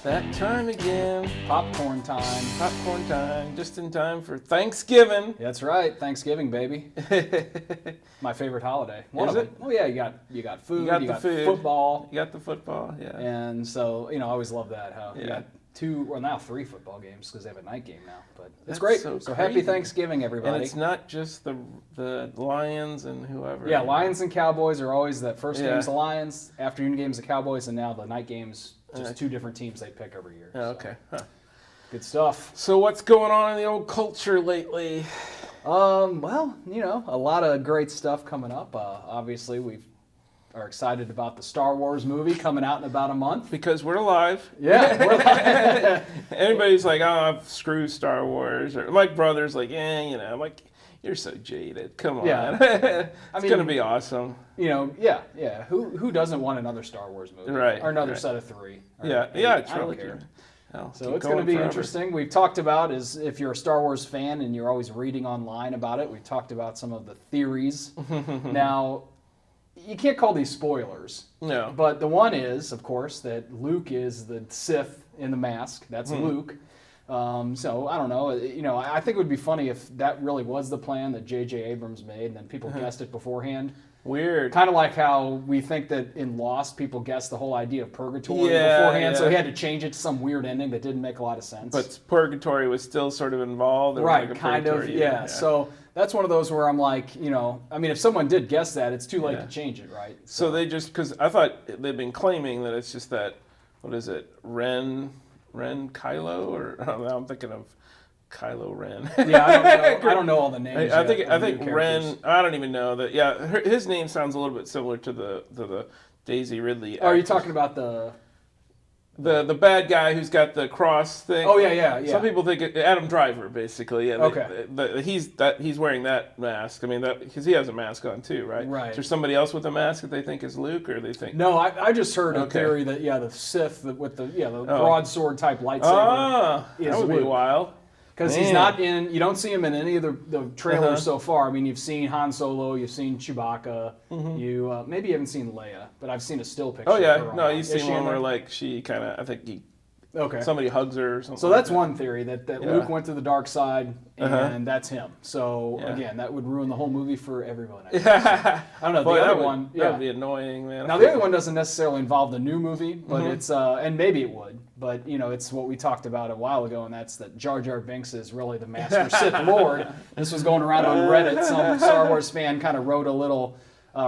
That time again. Popcorn time. Popcorn time. Just in time for Thanksgiving. That's right. Thanksgiving, baby. My favorite holiday. One Is of it? them. Oh yeah, you got food. You got you the got food. football. You got the football. Yeah. And so I always love that how you Yeah. got now 3 football games because they have a night game now. But it's That's great. so happy crazy. Thanksgiving, everybody. And it's not just the Lions and whoever. Yeah, Lions and Cowboys are always that first Yeah. game's the Lions, afternoon game's the Cowboys, and now the night games just 2 different teams they pick every year. Oh, So, okay. Huh. good stuff. So what's going on in the old culture lately? Well, a lot of great stuff coming up. Obviously, we are excited about the Star Wars movie coming out in about a month. Because we're alive. Yeah, we're live. Anybody's like, oh, screw Star Wars. Or my brother's like, I'm like, you're so jaded. Come on. Yeah. It's going to be awesome. Yeah. Who doesn't want another Star Wars movie? Right, Or another right. set of 3. Or Yeah, 8. yeah, I try don't to care. So keep it's going to going be forever. interesting. We've talked about is if you're a Star Wars fan and you're always reading online about it, we've talked about some of the theories. Now, you can't call these spoilers. No. But the one is, of course, that Luke is the Sith in the mask. That's Luke. So I don't know. I think it would be funny if that really was the plan that J.J. Abrams made, and then people guessed it beforehand. Weird. Kind of like how we think that in Lost, people guessed the whole idea of purgatory Yeah, beforehand, so yeah. he had to change it to some weird ending that didn't make a lot of sense. But purgatory was still sort of involved. There was right, like a kind of, purgatory, yeah. So that's one of those where I'm like, if someone did guess that, it's too late to change it, right? So they just, because I thought they've been claiming that it's just that, what is it, Ren Kylo, or I don't know, I'm thinking of Kylo Ren. Yeah, I don't know all the names. I yet of think new Ren. characters. I don't even know that. Yeah, his name sounds a little bit similar to the Daisy Ridley. Oh, are you actress. talking about the bad guy who's got the cross thing? Oh yeah. Some people think Adam Driver, basically. Yeah, Okay. He's wearing that mask. I mean, because he has a mask on too, right? Right. Is there somebody else with a mask that they think is Luke, or they think? No, I just heard a Okay. theory that the Sith with the broadsword type lightsaber That is would be Luke. wild. Because he's not in. You don't see him in any of the trailers so far. I mean, you've seen Han Solo, you've seen Chewbacca, you maybe you haven't seen Leia, but I've seen a still picture. Oh of yeah, her no, online. you've Is seen she one in where there? like she kind of, I think Okay. somebody hugs her or something. So like that's that. one theory that Yeah. Luke went to the dark side, and Uh-huh. that's him. So Yeah. again, that would ruin the whole movie for everyone. I don't know. Boy, The that other would, one, that would be annoying, man. Now the other one doesn't necessarily involve the new movie, but it's and maybe it would, but it's what we talked about a while ago, and that's that Jar Jar Binks is really the Master Sith Lord. This was going around on Reddit. Some Star Wars fan kind of wrote a little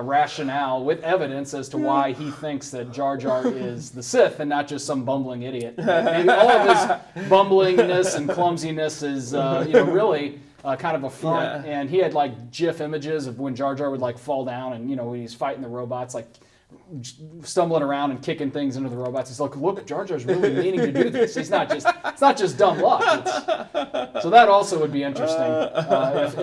rationale with evidence as to why he thinks that Jar Jar is the Sith and not just some bumbling idiot. Maybe all of his bumblingness and clumsiness is really. Kind of a front, and he had like GIF images of when Jar Jar would like fall down, and when he's fighting the robots, like stumbling around and kicking things into the robots. He's like, look, Jar Jar's really meaning to do this. It's not just dumb luck. So that also would be interesting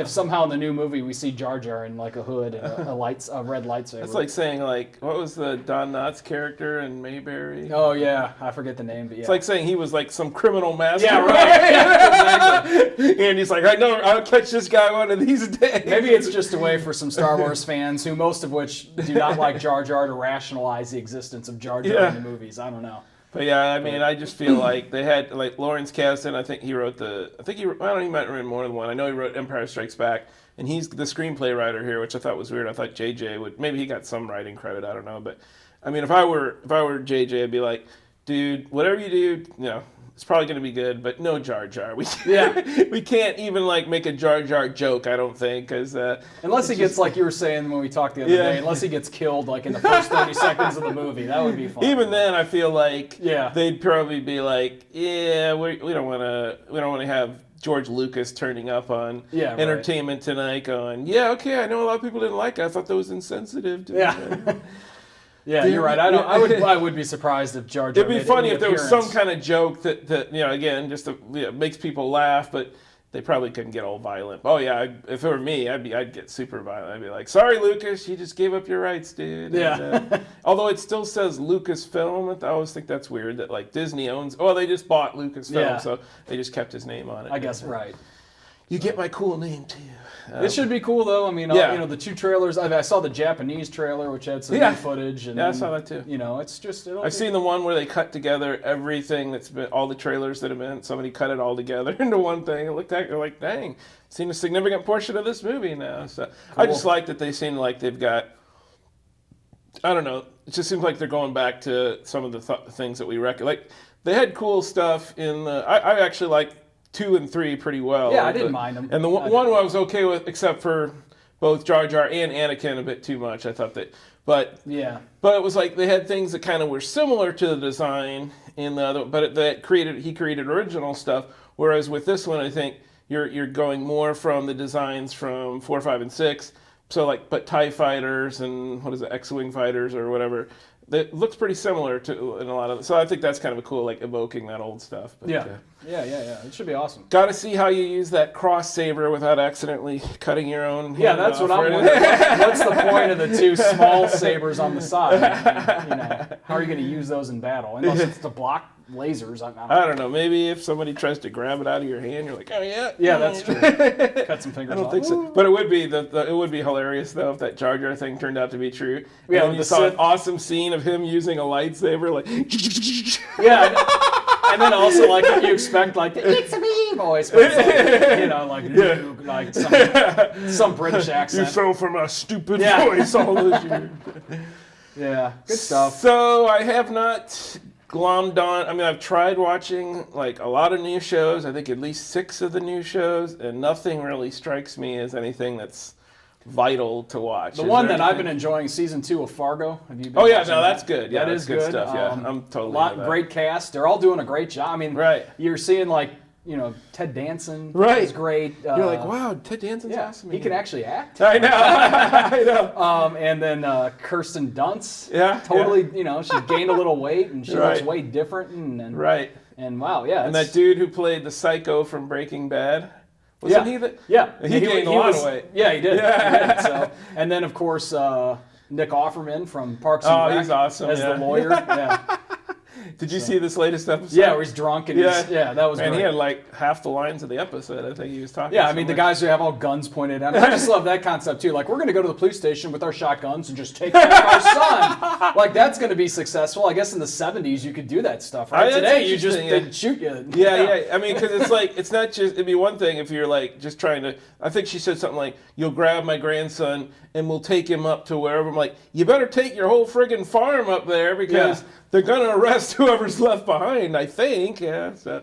if somehow in the new movie we see Jar Jar in like a hood and a red lightsaber. It's like saying what was the Don Knotts character in Mayberry? Oh yeah, I forget the name, but yeah. It's like saying he was like some criminal master. Yeah, right. Exactly. And he's like, I know, I'll catch this guy one of these days. Maybe it's just a way for some Star Wars fans, who most of which do not like Jar Jar, to rationalize the existence of Jar Jar in the movies. I don't know. But yeah, I mean, I just feel like they had like Lawrence Kasdan. I think he wrote I don't know, he might have written more than one. I know he wrote Empire Strikes Back, and he's the screenplay writer here, which I thought was weird. I thought JJ would, maybe he got some writing credit. I don't know, but I mean, if I were JJ, I'd be like, dude, whatever you do, it's probably going to be good, but no Jar Jar. We can't even like make a Jar Jar joke, I don't think, because unless he gets, like you were saying when we talked the other day, unless he gets killed like in the first 30 seconds of the movie, that would be fun. Even then, I feel like Yeah. they'd probably be like, yeah, we don't want to have George Lucas turning up on Yeah, right. Entertainment Tonight going, yeah, okay, I know a lot of people didn't like it. I thought that was insensitive. Yeah. Yeah, you're right. I would be surprised if Jar Jar. It'd be made funny any if there was appearance. some kind of joke that again, just makes people laugh, but they probably couldn't get all violent. Oh yeah, if it were me, I'd get super violent. I'd be like, sorry, Lucas, you just gave up your rights, dude. Yeah. And, although it still says Lucasfilm, I always think that's weird that like Disney owns. Oh, they just bought Lucasfilm, Yeah. so they just kept his name on it. I guess right. You get my cool name too. It should be cool though. I mean, Yeah. you know, the 2 trailers. I saw the Japanese trailer, which had some new footage. And Yeah, I saw that too. You know, it's just. I've seen the one where they cut together everything that's been, all the trailers that have been, somebody cut it all together into one thing. It looked like, dang, seen a significant portion of this movie now. So I just like that they seem like they've got, I don't know, it just seems like they're going back to some of the things that we reckon. Like, they had cool stuff in the, I actually like 2 and 3 pretty well. Yeah, I didn't mind them. And the one I was okay with, except for both Jar Jar and Anakin a bit too much. I thought that, but it was like they had things that kind of were similar to the design in the other, but he created original stuff. Whereas with this one, I think you're going more from the designs from 4, 5, and 6. So like, but TIE fighters and what is it, X-wing fighters or whatever. That looks pretty similar to in a lot of. So I think that's kind of a cool, like evoking that old stuff. But, yeah. It should be awesome. Got to see how you use that cross saber without accidentally cutting your own. Yeah, that's what I'm wondering. What's the point of the 2 small sabers on the side? You know, how are you going to use those in battle? Unless it's to block lasers. I don't know. Maybe if somebody tries to grab it out of your hand, you're like, oh yeah. Yeah, that's true. Cut some fingers off. I don't think so. But it would be it would be hilarious though if that Jar Jar thing turned out to be true. Yeah, and you saw an awesome scene of him using a lightsaber, like. Yeah. And then also, like, you expect, like, it's a me voice, but it's like, you know, like, Luke, like some British accent. You fell for my stupid voice all those years. Yeah, good stuff. So I have not glommed on. I mean, I've tried watching, like, a lot of new shows. I think at least 6 of the new shows, and nothing really strikes me as anything that's vital to watch. The one that I've been enjoying, season 2 of Fargo. Have you been watching that? That's good. Yeah, that's good stuff. Yeah, I'm totally. Great cast. They're all doing a great job. I mean, you're seeing like, you know, Ted Danson is great. You're like, wow, Ted Danson's awesome. He can actually act. I know. I know. And then Kirsten Dunst. Yeah. Totally. You know, she gained a little weight and she looks way different. And And wow, yeah. And that dude who played the psycho from Breaking Bad. Wasn't he the? Yeah. He gained a lot of weight. Yeah, he did. Yeah. He did, so. And then, of course, Nick Offerman from Parks and Rec he's awesome. as the lawyer. Yeah. Did you see this latest episode? Yeah, where he's drunk and that was great. And he had like half the lines of the episode. I think he was talking. Yeah, I mean the guys who have all guns pointed at him. I just love that concept too. Like, we're going to go to the police station with our shotguns and just take out our son. Like, that's going to be successful. I guess in the 70s you could do that stuff. Right? Today you just they'd shoot you. Yeah. I mean, because it's like, it's not just. It'd be one thing if you're like just trying to. I think she said something like, "You'll grab my grandson and we'll take him up to wherever." I'm like, you better take your whole friggin' farm up there because they're going to arrest whoever's left behind, I think. Yeah. So,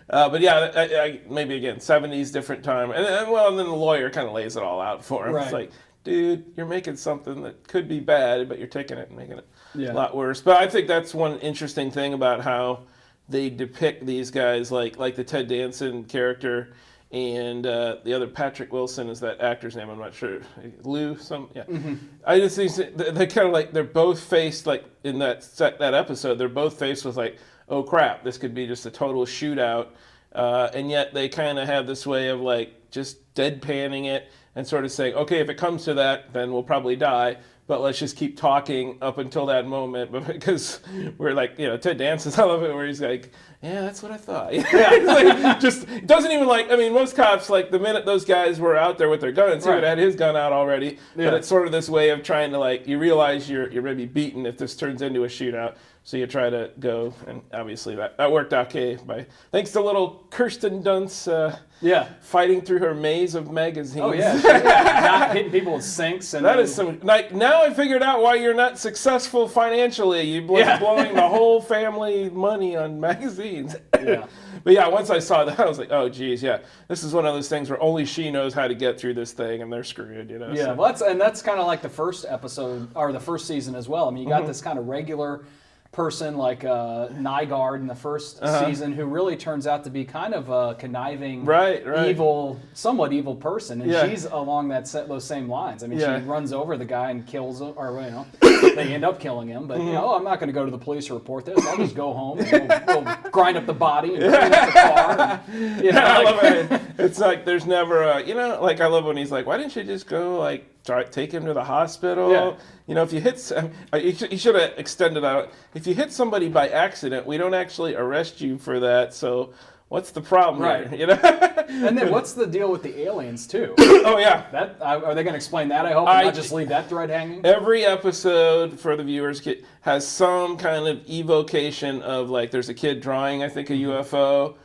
but yeah, maybe again, 70s, different time. And then the lawyer kind of lays it all out for him. Right. It's like, dude, you're making something that could be bad, but you're taking it and making it a lot worse. But I think that's one interesting thing about how they depict these guys, like the Ted Danson character. And the other, Patrick Wilson, is that actor's name. I'm not sure. Lou, Mm-hmm. I just think they kind of like, they're both faced, like in that episode, they're both faced with like, oh crap, this could be just a total shootout. And yet they kind of have this way of like just deadpanning it and sort of saying, okay, if it comes to that, then we'll probably die. But let's just keep talking up until that moment, because we're like, Ted Danson's, I love it, where he's like, yeah, that's what I thought. Like, just doesn't even like. I mean, most cops, like the minute those guys were out there with their guns, he would have had his gun out already. Yeah. But it's sort of this way of trying to like, you realize you're going to be beaten if this turns into a shootout. So you try to go, and obviously that worked okay. Thanks to little Kirsten Dunst, fighting through her maze of magazines. Oh yeah, not hitting people with sinks. And that is some like. Now I figured out why you're not successful financially. You're blowing the whole family money on magazines. Yeah. But yeah, once I saw that, I was like, oh geez, this is one of those things where only she knows how to get through this thing, and they're screwed. Yeah, so. Well, that's kind of like the first episode or the first season as well. I mean, you got this kind of regular person like Nygaard in the first season, who really turns out to be kind of a conniving, evil, somewhat evil person, and she's along those same lines. I mean, she runs over the guy and kills him, or they end up killing him. But I'm not going to go to the police to report this. I'll just go home and we'll grind up the body and clean up the car. And, I love it. It's like there's never a, like I love when he's like, why didn't you just go like take him to the hospital? Yeah. If you hit, you should have extended out. If you hit somebody by accident, we don't actually arrest you for that. So what's the problem Right. here? You know? And then what's the deal with the aliens too? Oh yeah. That are they going to explain that? I hope, and not just leave that thread hanging. Every episode for the viewers has some kind of evocation of like there's a kid drawing, I think, a UFO.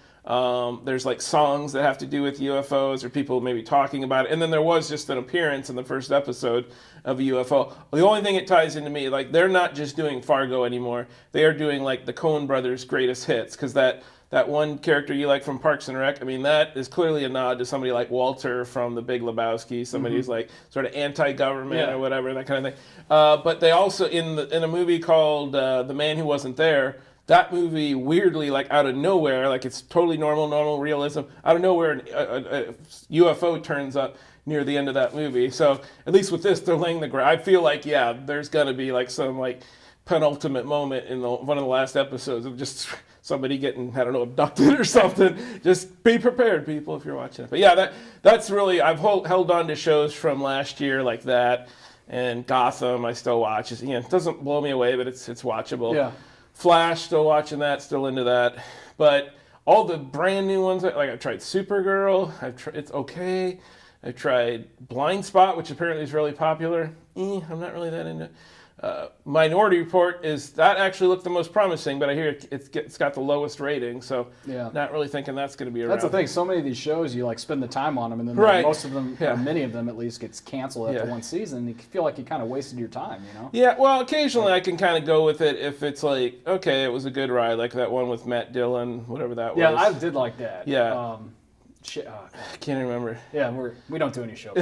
There's like songs that have to do with UFOs or people maybe talking about it. And then there was just an appearance in the first episode of a UFO. The only thing it ties into me, like they're not just doing Fargo anymore. They are doing like the Coen brothers' greatest hits, because that one character you like from Parks and Rec, I mean, that is clearly a nod to somebody like Walter from The Big Lebowski, somebody who's like sort of anti-government or whatever, that kind of thing. But they also, in a movie called The Man Who Wasn't There, that movie weirdly, like out of nowhere, like it's totally normal realism, out of nowhere a UFO turns up near the end of that movie. So at least with this, they're laying the ground. I feel like, yeah, there's gonna be like some like penultimate moment in one of the last episodes of just somebody getting, I don't know, abducted or something. Just be prepared, people, if you're watching it. But yeah, that's really, I've held on to shows from last year like that, and Gotham I still watch. It doesn't blow me away, but it's watchable. Yeah. Flash, still watching that, still into that. But all the brand new ones, like I've tried Supergirl, it's okay. I tried Blind Spot, which apparently is really popular. I'm not really that into it. Minority Report that actually looked the most promising, but I hear it's got the lowest rating, so not really thinking that's going to be around. That's the thing. So many of these shows, you like spend the time on them, and then most of them, or many of them at least, gets canceled after one season. You feel like you kind of wasted your time, you know? Yeah. Well, occasionally I can kind of go with it if it's like, okay, it was a good ride, like that one with Matt Dillon, whatever that was. Yeah, I did like that. Yeah. I can't remember. Yeah, we don't do any show.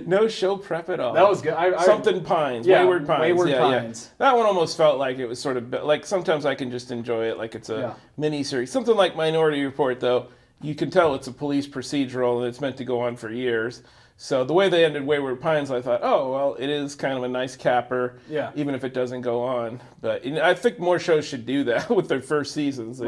No show prep at all. That was good. Something Pines. Yeah, Wayward Pines. Wayward Pines. Yeah. That one almost felt like it was sort of like sometimes I can just enjoy it like it's a mini series. Something like Minority Report, though, you can tell it's a police procedural and it's meant to go on for years. So the way they ended Wayward Pines, I thought, oh, well, it is kind of a nice capper, even if it doesn't go on. But I think more shows should do that with their first seasons.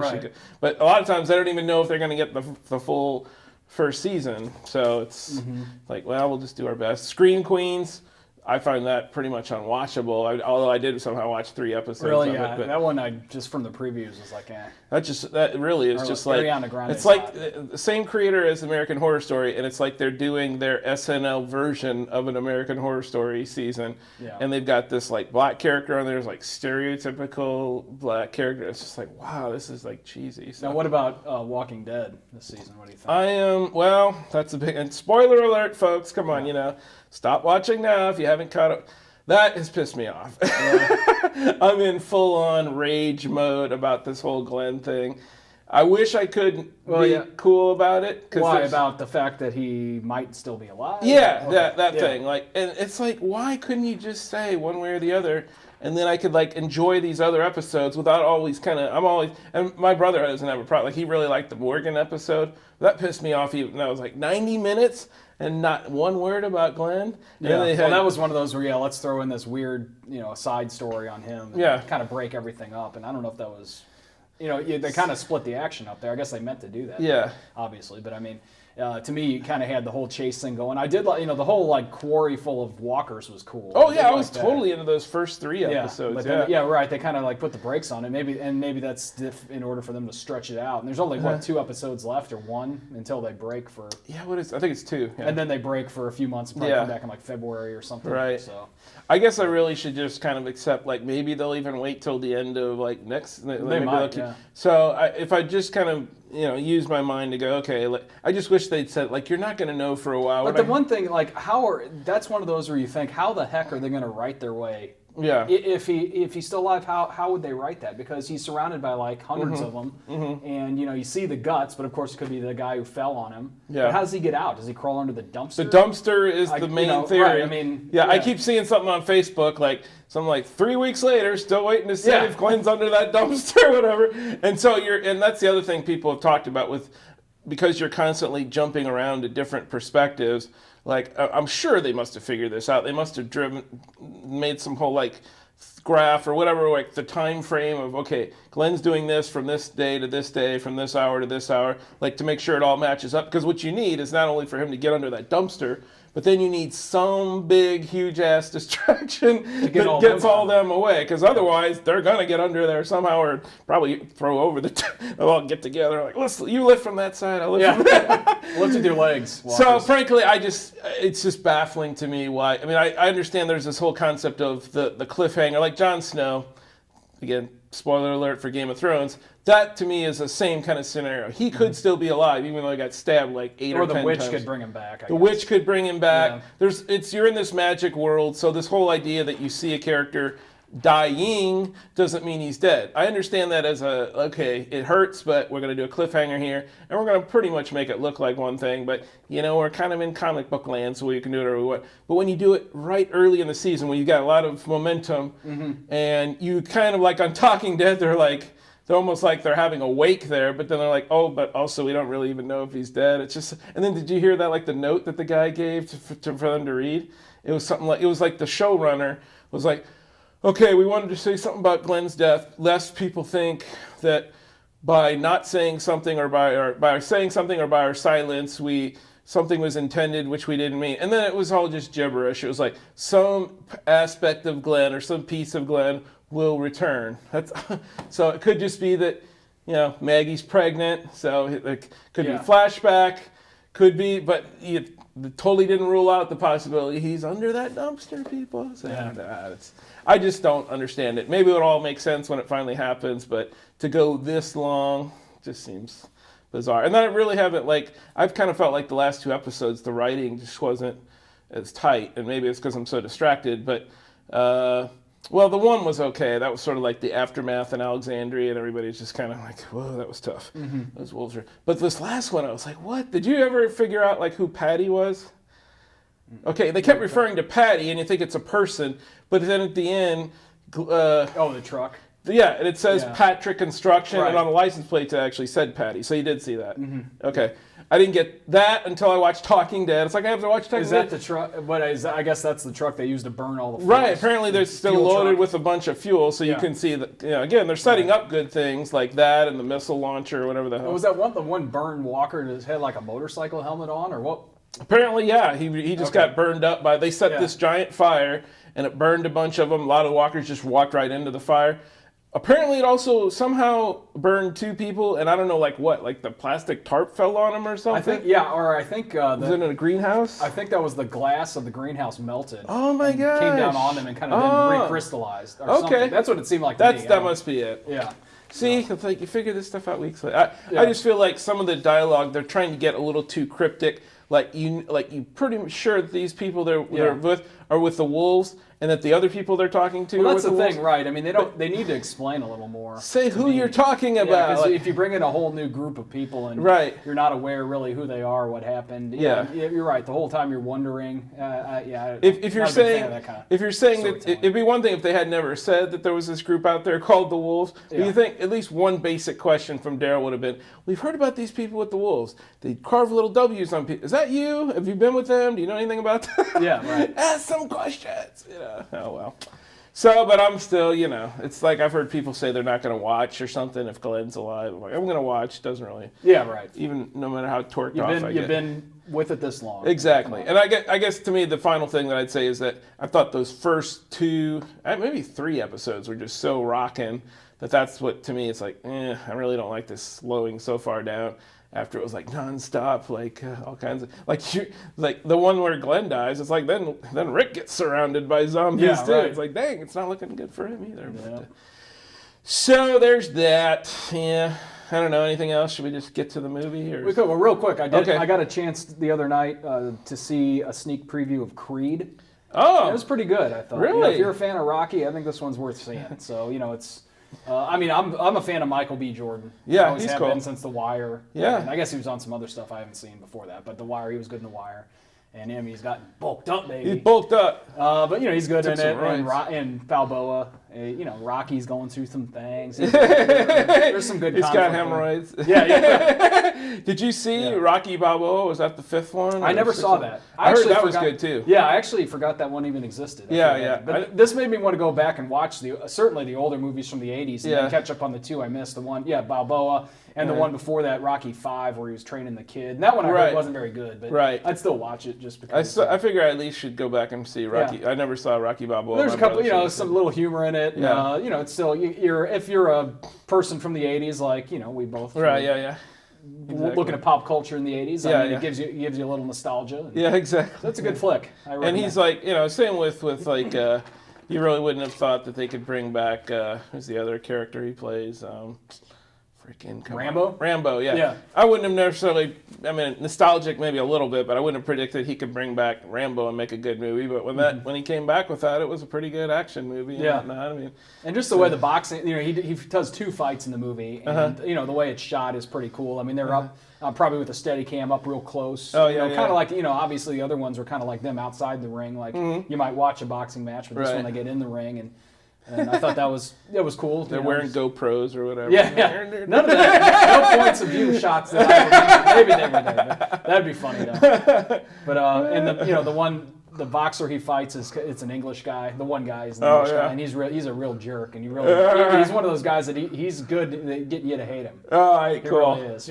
But a lot of times they don't even know if they're going to get the full first season. So it's like, well, we'll just do our best. Scream Queens, I find that pretty much unwatchable. Although I did somehow watch 3 episodes really, of it. But that one, I just from the previews was like, eh. That really is just like, it's like the same creator as American Horror Story, and it's like they're doing their SNL version of an American Horror Story season. And they've got this like black character on there, like stereotypical black character. It's just like, wow, this is like cheesy. So. Now, what about Walking Dead this season? What do you think? Well, that's a big, and spoiler alert, folks, come on, stop watching now if you haven't caught up. That has pissed me off. I'm in full-on rage mode about this whole Glenn thing. I wish I could be cool about it. Why? About the fact that he might still be alive? Yeah, that thing. Like, and it's like, why couldn't you just say one way or the other? And then I could like enjoy these other episodes without always and my brother doesn't have a problem. Like, he really liked the Morgan episode. That pissed me off even. That was like 90 minutes. And not one word about Glenn. Yeah, well, that was one of those where, let's throw in this weird, side story on him and kind of break everything up. And I don't know if that was, they kind of split the action up there. I guess they meant to do that. Yeah. Obviously. But, I mean, to me, you kind of had the whole chase thing going. I did like, the whole, like, quarry full of walkers was cool. Oh, yeah, I was totally into those first 3 episodes. But then, right, they kind of, like, put the brakes on it. Maybe that's in order for them to stretch it out. And there's only, 2 episodes left or 1 until they break for... Yeah, I think it's 2. Yeah. And then they break for a few months, probably come back in, like, February or something. Right. So I guess I really should just kind of accept, like, maybe they'll even wait till the end of, like, next... They might, So if I just kind of... use my mind to go, okay, I just wish they'd said, like, you're not going to know for a while. But the one thing, like, that's one of those where you think, how the heck are they going to write their way? Yeah. If he's still alive, how would they write that? Because he's surrounded by, like, hundreds of them. And, you see the guts, but of course it could be the guy who fell on him. Yeah. But how does he get out? Does he crawl under the dumpster? The dumpster is the main theory. Right, I mean... I keep seeing something on Facebook, like, something like 3 weeks later, still waiting to see if Glenn's under that dumpster or whatever. And so and that's the other thing people have talked about because you're constantly jumping around to different perspectives. Like, I'm sure they must have figured this out. They must have made some whole, like, graph or whatever, like the time frame of, okay, Glenn's doing this from this day to this day, from this hour to this hour, like to make sure it all matches up. Because what you need is not only for him to get under that dumpster, but then you need some big, huge-ass distraction that gets all them away, because otherwise they're going to get under there somehow or probably throw over they'll all get together like, listen, you lift from that side, I'll lift from that. Lift with your legs. So frankly, it's just baffling to me why. I mean, I understand there's this whole concept of the cliffhanger, like Jon Snow, again, spoiler alert for Game of Thrones, that to me is the same kind of scenario. He could still be alive, even though he got stabbed like 8 or 10 times. Or the witch could bring him back. The witch could bring him back. Yeah. You're in this magic world, so this whole idea that you see a character dying doesn't mean he's dead. I understand that as okay, it hurts, but we're going to do a cliffhanger here, and we're going to pretty much make it look like one thing, but, we're kind of in comic book land, so we can do whatever we want. But when you do it right early in the season, when you got a lot of momentum, and you kind of like on Talking Dead, they're almost like they're having a wake there, but then they're like, oh, but also we don't really even know if he's dead. It's just, and then did you hear that, like the note that the guy gave for them to read? It was something like, it was like the showrunner was like, okay, we wanted to say something about Glenn's death, lest people think that by not saying something or by saying something or by our silence, something was intended which we didn't mean. And then it was all just gibberish. It was like some aspect of Glenn or some piece of Glenn will return. So it could just be that, Maggie's pregnant, so it could be flashback, could be, but it totally didn't rule out the possibility he's under that dumpster, people. So, I just don't understand it. Maybe it all makes sense when it finally happens, but to go this long just seems bizarre. And then I really haven't, I've kind of felt like the last 2 episodes, the writing just wasn't as tight, and maybe it's because I'm so distracted, but, well, the one was okay. That was sort of like the aftermath in Alexandria, and everybody's just kind of like, whoa, that was tough. Those wolves are... But this last one, I was like, what? Did you ever figure out, who Patty was? Okay, they kept referring to Patty, and you think it's a person, but then at the end... the truck. Yeah, and it says Patrick Construction, and on the license plate it actually said Patty, so you did see that. Okay. I didn't get that until I watched Talking Dead. It's like I have to watch Talking Dead. Is that the truck? I guess that's the truck they use to burn all the fuels. Right. Apparently they're still loaded with a bunch of fuel, so you can see that, again, they're setting up good things like that and the missile launcher or whatever the hell. Was that the one Burn Walker that had like a motorcycle helmet on, or what? Apparently, yeah. He just got burned up they set this giant fire, and it burned a bunch of them. A lot of walkers just walked right into the fire. Apparently, it also somehow burned 2 people, and I don't know, what, the plastic tarp fell on them or something? I think... was it in a greenhouse? I think that was the glass of the greenhouse melted. Oh, my gosh. Came down on them and kind of then recrystallized or something. That's what it seemed like to me. That must be it. Yeah. See, it's like you figure this stuff out weeks later. I just feel like some of the dialogue, they're trying to get a little too cryptic. You pretty sure that these people they're with are with the wolves, and that the other people they're talking to are with the wolves. That's the thing, right? I mean, they need to explain a little more. Say who you're talking about. If you bring in a whole new group of people and you're not aware really who they are, what happened. You're right. The whole time you're wondering. If you're saying that it'd be one thing if they had never said that there was this group out there called the Wolves. But you think at least one basic question from Daryl would have been, "We've heard about these people with the wolves. They carve little W's on people. Is that you? Have you been with them? Do you know anything about that?" Yeah, right. Ask some questions. Oh well. So, but I'm still, it's like I've heard people say they're not going to watch or something if Glenn's alive. I'm like, I'm going to watch. Doesn't really. Yeah, right. Even no matter how torqued off I get. You've been with it this long. Exactly. And I guess to me the final thing that I'd say is that I thought those first 2, maybe 3 episodes were just so rocking that's what to me it's like, I really don't like this slowing so far down. After it was nonstop, all kinds of the one where Glenn dies. It's like then Rick gets surrounded by zombies too. Right. It's like, dang, it's not looking good for him either. Yeah. But, so there's that. Yeah, I don't know anything else. Should we just get to the movie? Or? We could. Well, real quick, I got a chance the other night to see a sneak preview of Creed. Oh, it was pretty good. I thought. Really? If you're a fan of Rocky, I think this one's worth seeing. So it's. I'm a fan of Michael B. Jordan. Yeah, always he's have cool. been since The Wire. Yeah, and I guess he was on some other stuff I haven't seen before that. But The Wire, he was good in The Wire, and he's gotten bulked up, baby. He's bulked up. But he's good in it. And Balboa, Rocky's going through some things. There's some good. He's got conflict hemorrhoids. there. Yeah. Did you see Rocky Balboa? Was that the 5th one? I never saw that. I heard that was good too. Yeah, I actually forgot that one even existed. But this made me want to go back and watch certainly the older movies from the 80s and then catch up on the 2 I missed. The one, Balboa, and the one before that, Rocky V, where he was training the kid. And that one I heard wasn't very good, but I'd still watch it just because. I figure I at least should go back and see Rocky. I never saw Rocky Balboa. There's a couple, some little humor in it. And, it's still if you're a person from the 80s, like we both. Exactly. Looking at pop culture in the 80s, it gives you a little nostalgia. Yeah, exactly. That's a good flick. And he's like, same with like, you really wouldn't have thought that they could bring back, who's the other character he plays? Rambo? Rambo, yeah. I wouldn't have necessarily, nostalgic maybe a little bit, but I wouldn't have predicted he could bring back Rambo and make a good movie. But when he came back with that, it was a pretty good action movie. And just the way the boxing, he does 2 fights in the movie, and the way it's shot is pretty cool. I mean, they're up probably with a steady cam up real close. Kind of like obviously the other ones were kind of like them outside the ring, like you might watch a boxing match, but this one they get in the ring and I thought that was cool. They're wearing GoPros or whatever. Yeah. None of that. No points of view shots that I remember. Maybe they were there. But that'd be funny though. But and the boxer he fights it's an English guy. The one guy is an English guy, and he's a real jerk, and he's one of those guys that he's good at getting you to hate him. Oh, right, cool. Really is,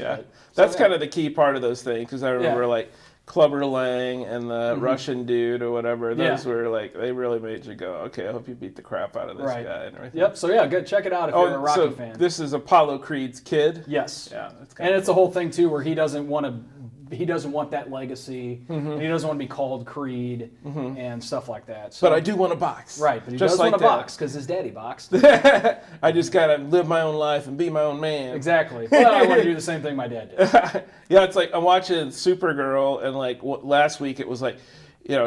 that's kind of the key part of those things because I remember like Clubber Lang and the Russian dude or whatever. Those were like they really made you go, okay, I hope you beat the crap out of this guy and everything. Yep. So good. Check it out if you're a Rocky fan. This is Apollo Creed's kid. Yes. Yeah. And it's a whole thing too where he doesn't want that legacy. And he doesn't want to be called Creed and stuff like that. So, but I do want to box. Right, but he does want to box because his daddy boxed. I just got to live my own life and be my own man. Exactly. But I want to do the same thing my dad did. It's like I'm watching Supergirl and like last week it was like,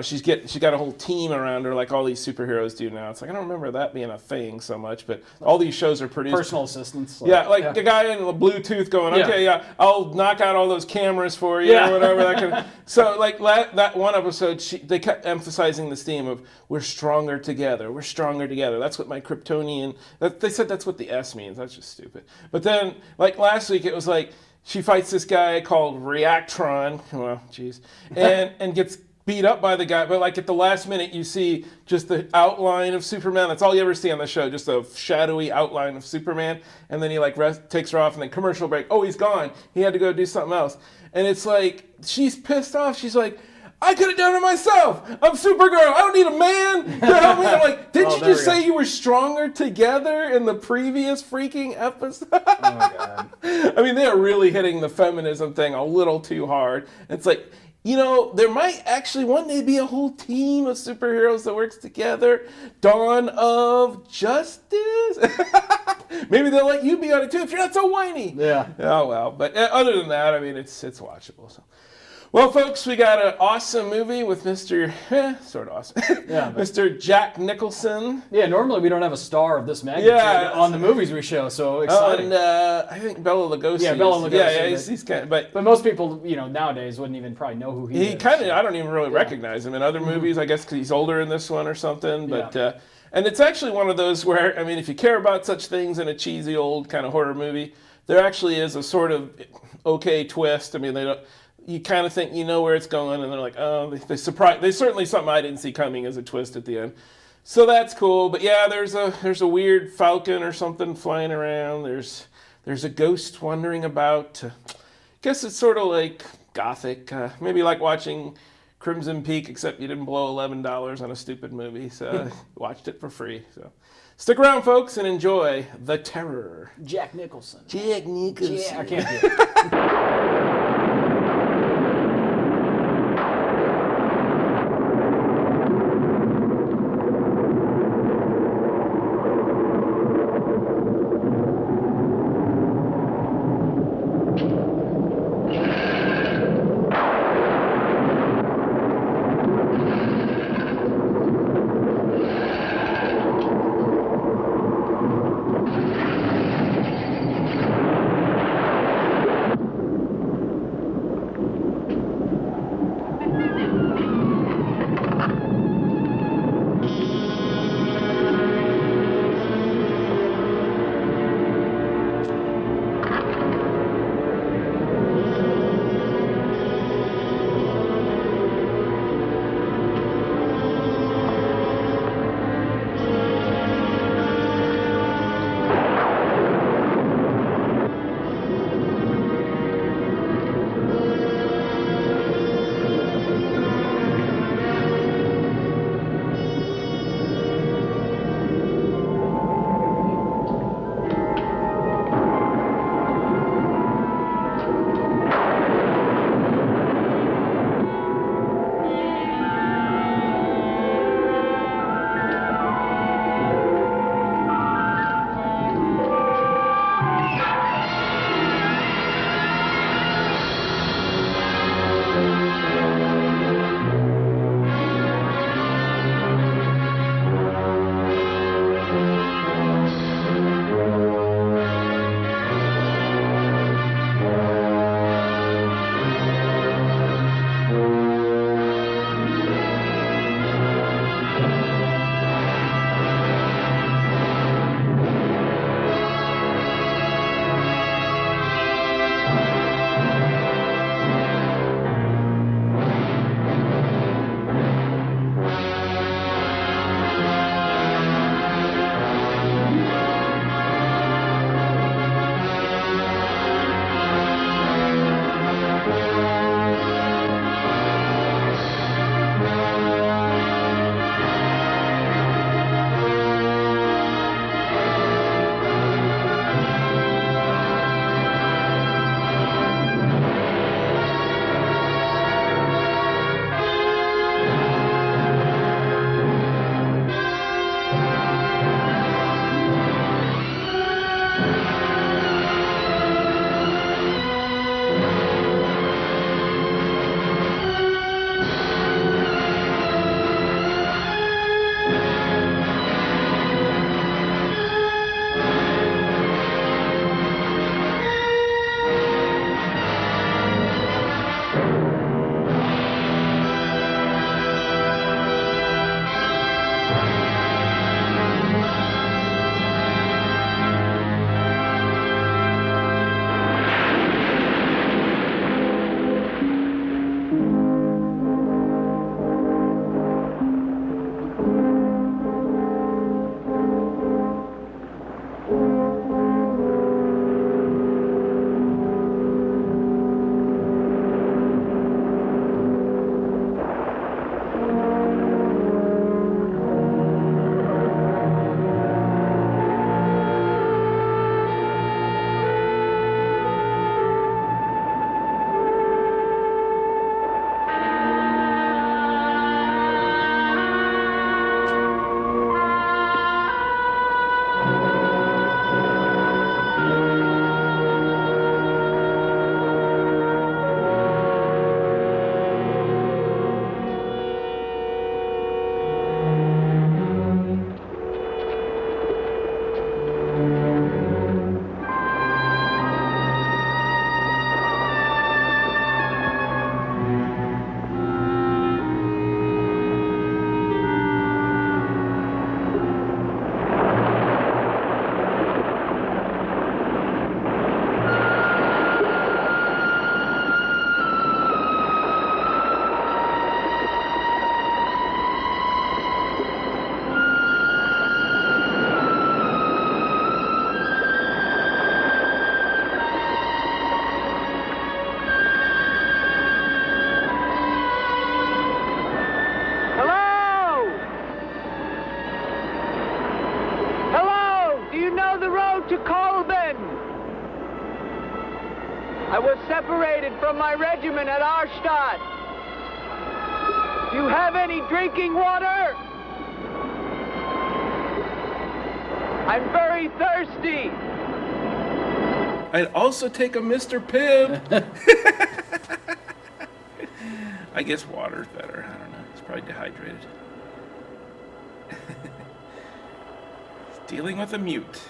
she got a whole team around her like all these superheroes do now. It's like I don't remember that being a thing so much, but all these shows are produced. Personal assistants. Like a guy in the Bluetooth going, okay, I'll knock out all those cameras for you or whatever. That kind of, so like that one episode, they kept emphasizing this theme of we're stronger together. We're stronger together. That's what my Kryptonian. They said that's what the S means. That's just stupid. But then like last week, it was like she fights this guy called Reactron. Well, geez, and gets beat up by the guy, but like at the last minute you see just the outline of Superman. That's all you ever see on the show, just a shadowy outline of Superman, and then he like takes her off and then commercial break. Oh, he's gone. He had to go do something else. And it's like she's pissed off. She's like, I could have done it myself. I'm Supergirl. I don't need a man to help me. I'm like, didn't you just say you were stronger together in the previous freaking episode? Oh my God. I mean, they are really hitting the feminism thing a little too hard. It's like, there might actually one day be a whole team of superheroes that works together. Dawn of Justice. Maybe they'll let you be on it too if you're not so whiny. Yeah. Oh well. But other than that, I mean, it's watchable. So. Well, folks, we got an awesome movie with Mr. Sort of awesome. Mr. Jack Nicholson. Yeah, normally we don't have a star of this magnitude on the movies we show, so exciting. And I think Bela Lugosi. Yeah, Bela Lugosi. Yeah, he's kind of, but most people, nowadays wouldn't even probably know who he is. He kind of, I don't even really recognize him in other movies, I guess because he's older in this one or something, but... and it's actually one of those where, I mean, if you care about such things in a cheesy old kind of horror movie, there actually is a sort of okay twist. I mean, they don't... You kind of think you know where it's going, and they're like, oh, they surprise. There's certainly something I didn't see coming as a twist at the end, so that's cool. But yeah, there's a weird falcon or something flying around. There's a ghost wandering about. I guess it's sort of like gothic, maybe like watching Crimson Peak, except you didn't blow $11 on a stupid movie, so watched it for free. So stick around, folks, and enjoy The Terror. Jack Nicholson. Jack Nicholson. Yeah, I can't do it. I was separated from my regiment at Arstadt. Do you have any drinking water? I'm very thirsty. I'd also take a Mr. Pibb. I guess water's better. I don't know. He's probably dehydrated. Dealing with a mute.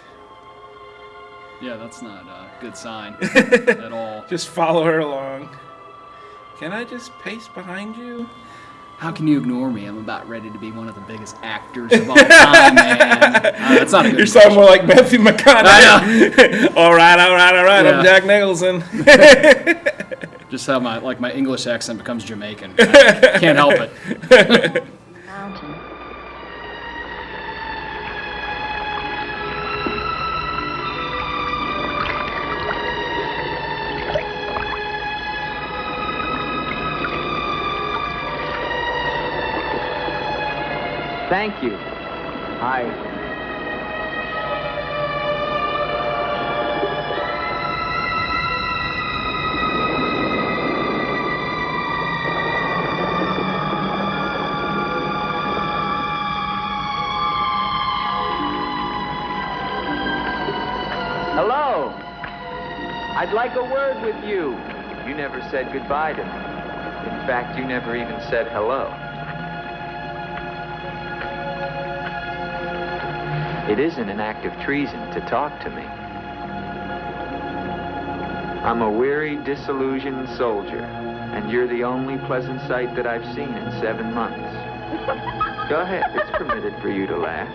Yeah, that's not a good sign at all. Just follow her along. Can I just pace behind you? How can you ignore me? I'm about ready to be one of the biggest actors of all time, man. That's not a good You're sounding more like Matthew McConaughey. All right. Yeah. I'm Jack Nicholson. Just how my English accent becomes Jamaican. I can't help it. Mountain. Thank you. Hi. Hello. I'd like a word with you. You never said goodbye to me. In fact, you never even said hello. It isn't an act of treason to talk to me. I'm a weary, disillusioned soldier, and you're the only pleasant sight that I've seen in 7 months. Go ahead, it's permitted for you to laugh.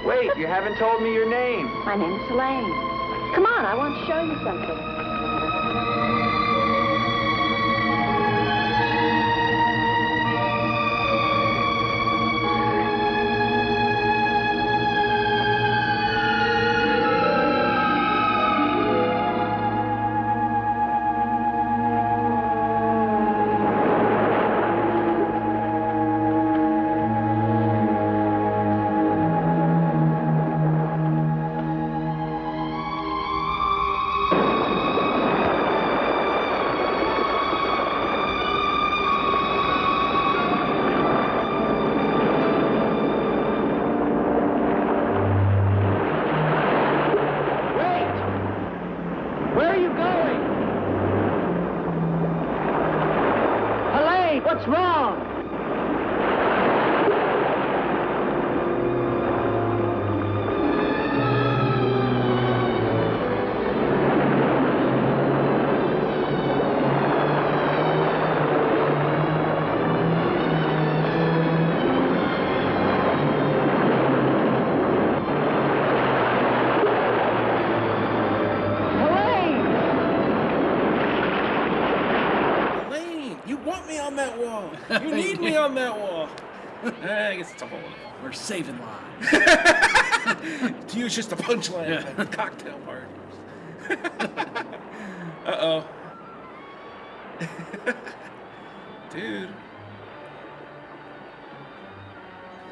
Wait, you haven't told me your name. My name's Elaine. Come on, I want to show you something. What's wrong? You need me on that wall. I guess it's a hole in the wall. We're saving lives. To you, it's just a punchline at the cocktail party. Uh-oh.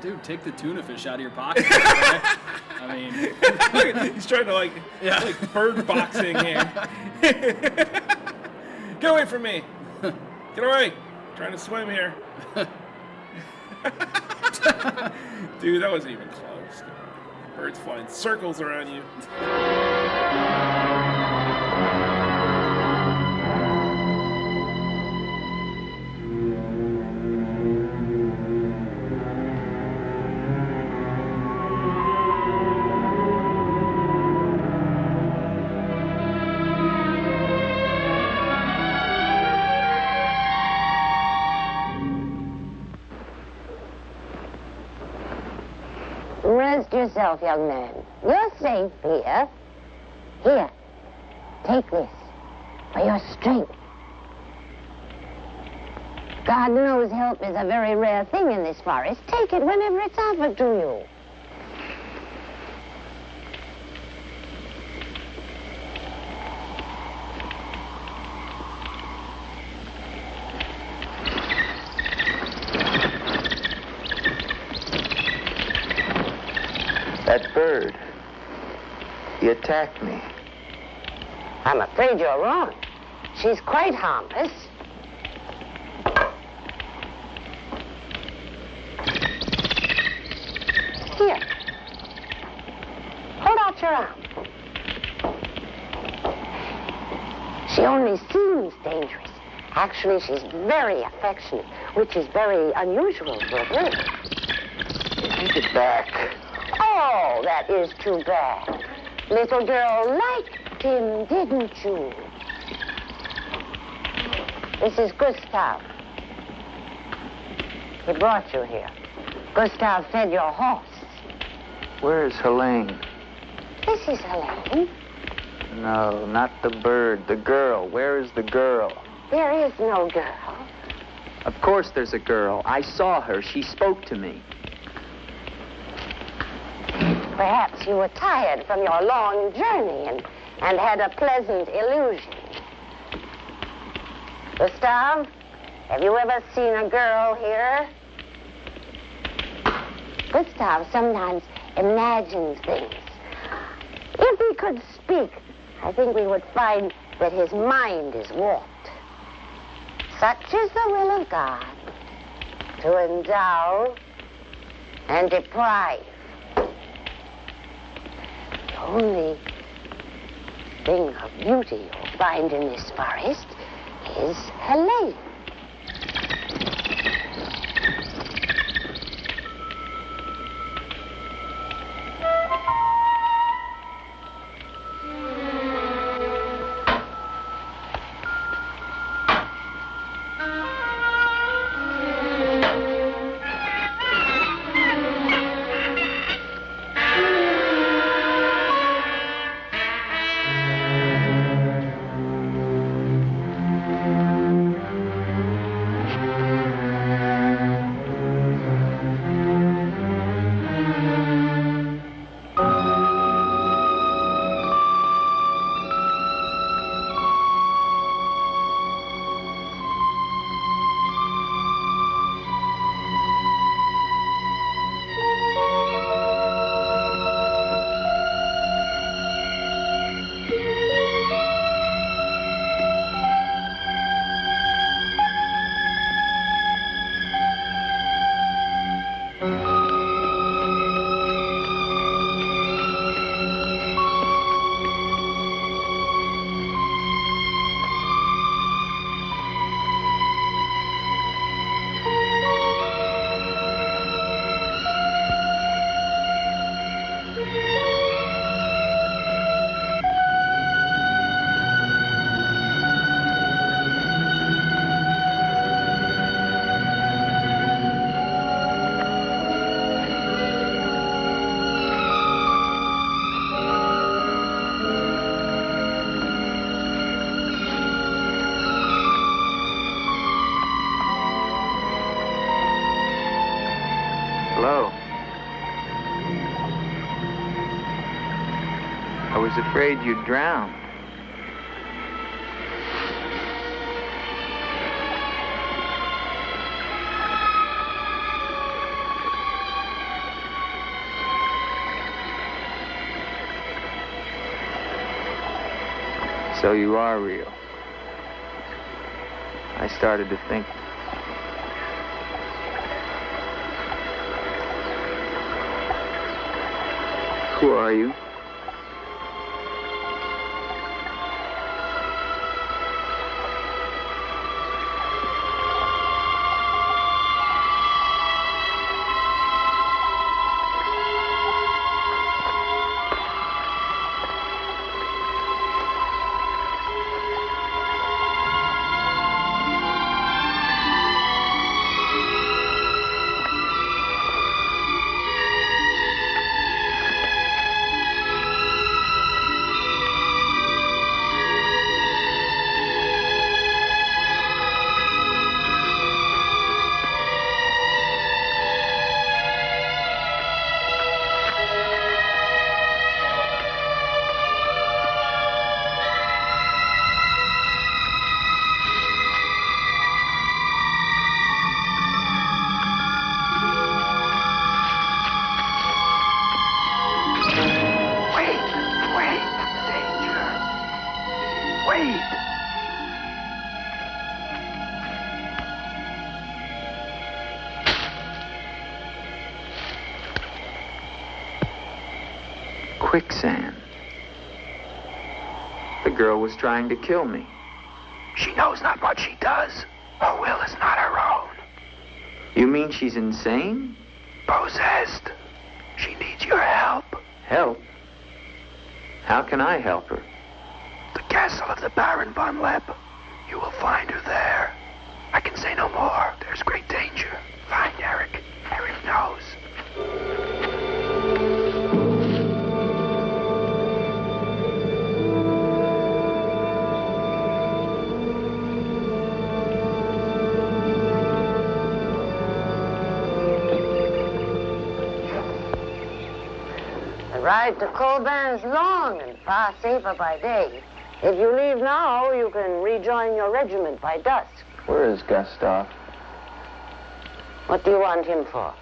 Dude, take the tuna fish out of your pocket. Okay? I mean, he's trying to like bird boxing here. Get away from me. Get away. I'm trying to swim here. Dude, that wasn't even close. Birds flying circles around you. Rest yourself, young man. You're safe here. Here, take this for your strength. God knows help is a very rare thing in this forest. Take it whenever it's offered to you. That bird, he attacked me. I'm afraid you're wrong. She's quite harmless. Here. Hold out your arm. She only seems dangerous. Actually, she's very affectionate, which is very unusual for a girl. Take it back. Oh, that is too bad. Little girl liked him, didn't you? This is Gustav. He brought you here. Gustav fed your horse. Where is Helene? This is Helene. No, not the bird. The girl. Where is the girl? There is no girl. Of course there's a girl. I saw her. She spoke to me. Perhaps you were tired from your long journey and had a pleasant illusion. Gustav, have you ever seen a girl here? Gustav sometimes imagines things. If he could speak, I think we would find that his mind is warped. Such is the will of God, to endow and deprive. The only thing of beauty you'll find in this forest is Helene. Hello. I was afraid you'd drown. So you are real. I started to think. Who are you? Wait! Quicksand. The girl was trying to kill me. She knows not what she does. Her will is not her own. You mean she's insane? Possessed. She needs your help. Help? How can I help her? The castle of the Baron von Lepp. You will find her there. I can say no more. There's great danger. Find Eric. Eric knows. The ride to Corman is long and far safer by day. If you leave now, you can rejoin your regiment by dusk. Where is Gustav? What do you want him for?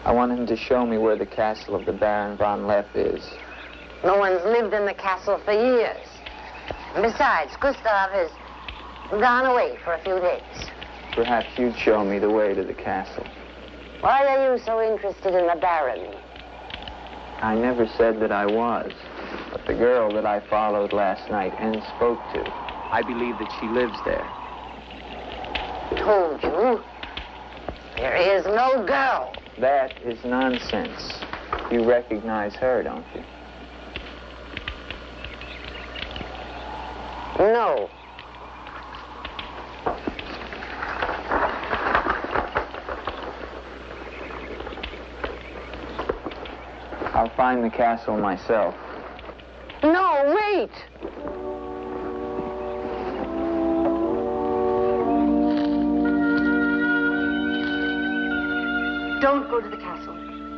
I want him to show me where the castle of the Baron von Lepp is. No one's lived in the castle for years. And besides, Gustav has gone away for a few days. Perhaps you'd show me the way to the castle. Why are you so interested in the Baron? I never said that I was, but the girl that I followed last night and spoke to, I believe that she lives there. Told you. There is no girl. That is nonsense. You recognize her, don't you? No. I'll find the castle myself. No, wait! Don't go to the castle.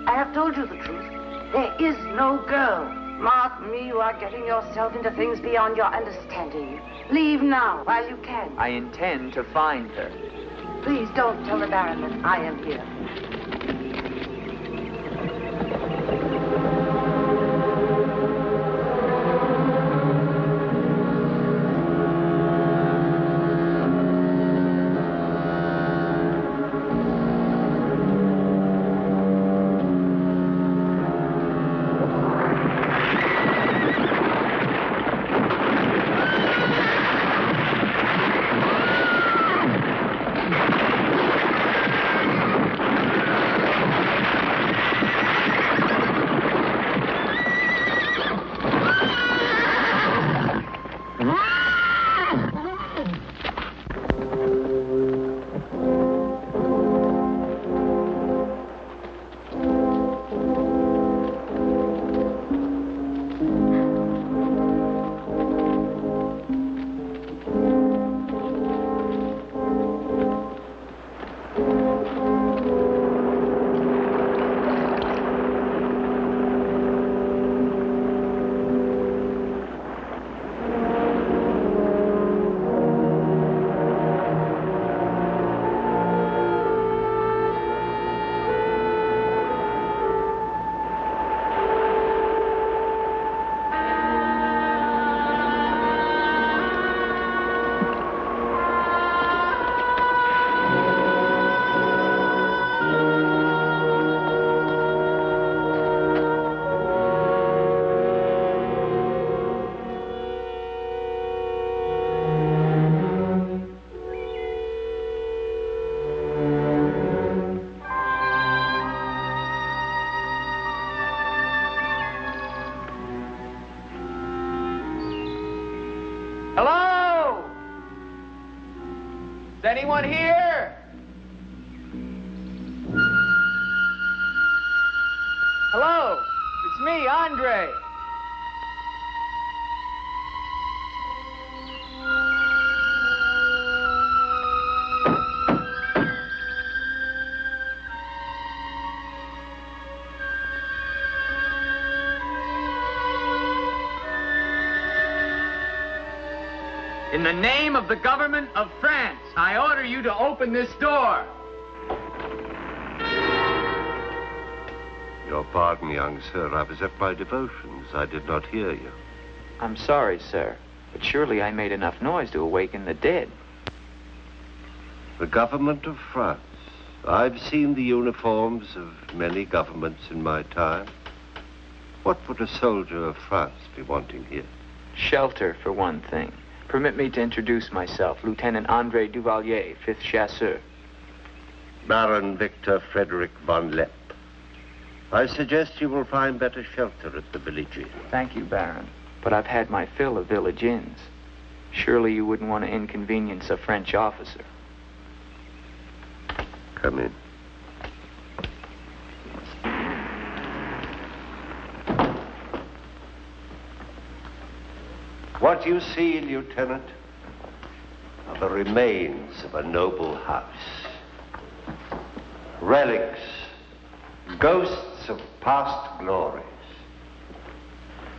I have told you the truth. There is no girl. Mark me, you are getting yourself into things beyond your understanding. Leave now, while you can. I intend to find her. Please don't tell the Baron that I am here. Anyone here? Hello, it's me, Andre. In the name of the government of France, I order you to open this door. Your pardon, young sir. I was at my devotions. I did not hear you. I'm sorry, sir. But surely I made enough noise to awaken the dead. The government of France. I've seen the uniforms of many governments in my time. What would a soldier of France be wanting here? Shelter, for one thing. Permit me to introduce myself, Lieutenant André Duvalier, 5th Chasseur. Baron Victor Frederick von Lepp. I suggest you will find better shelter at the village inn. Thank you, Baron. But I've had my fill of village inns. Surely you wouldn't want to inconvenience a French officer. Come in. What you see, Lieutenant, are the remains of a noble house. Relics, ghosts of past glories.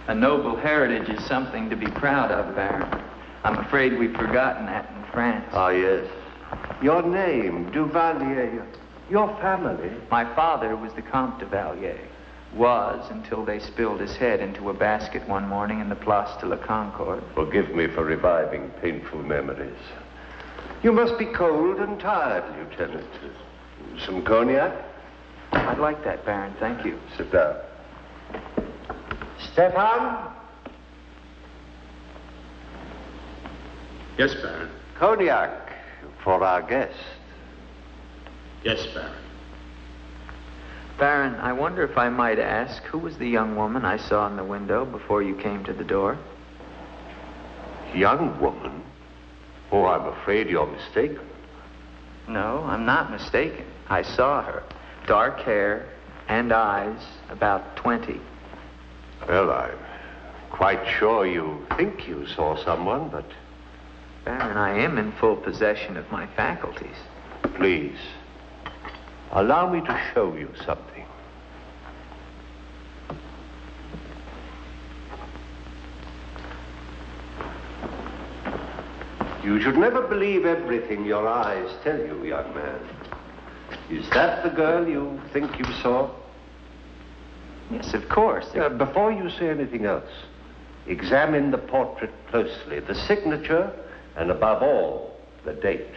A noble heritage is something to be proud of, Baron. I'm afraid we've forgotten that in France. Ah, yes. Your name, Duvalier, your family. My father was the Comte de Valier. Was until they spilled his head into a basket one morning in the Place de la Concorde. Forgive me for reviving painful memories. You must be cold and tired, Lieutenant. Some cognac? I'd like that, Baron. Thank you. Sit down. Stefan? Yes, Baron. Cognac for our guest. Yes, Baron. Baron, I wonder if I might ask, who was the young woman I saw in the window before you came to the door? Young woman? Oh, I'm afraid you're mistaken. No, I'm not mistaken. I saw her. Dark hair and eyes, about 20. Well, I'm quite sure you think you saw someone, but... Baron, I am in full possession of my faculties. Please, allow me to show you something. You should never believe everything your eyes tell you, young man. Is that the girl you think you saw? Yes, of course. Before you say anything else, examine the portrait closely, the signature, and above all, the date.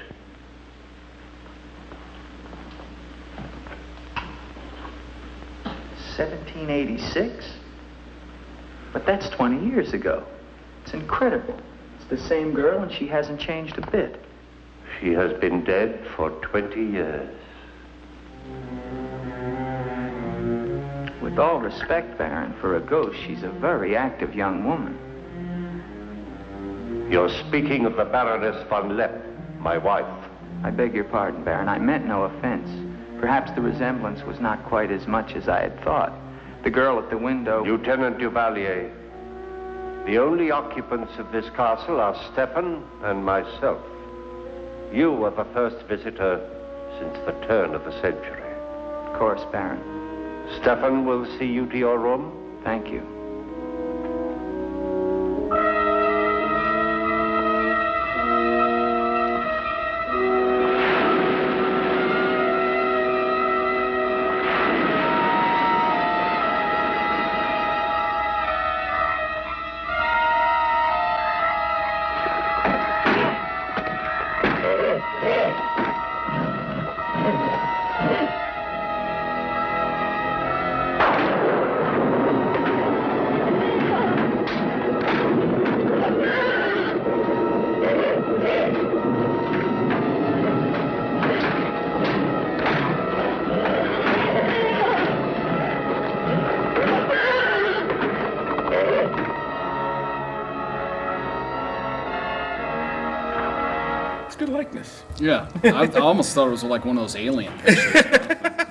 $1786? But that's 20 years ago. It's incredible. It's the same girl and she hasn't changed a bit. She has been dead for 20 years. With all respect, Baron, for a ghost, she's a very active young woman. You're speaking of the Baroness von Lepp, my wife. I beg your pardon, Baron. I meant no offense. Perhaps the resemblance was not quite as much as I had thought. The girl at the window... Lieutenant Duvalier, the only occupants of this castle are Stefan and myself. You are the first visitor since the turn of the century. Of course, Baron. Stefan will see you to your room. Thank you. Good likeness. Yeah, I almost thought it was like one of those alien pictures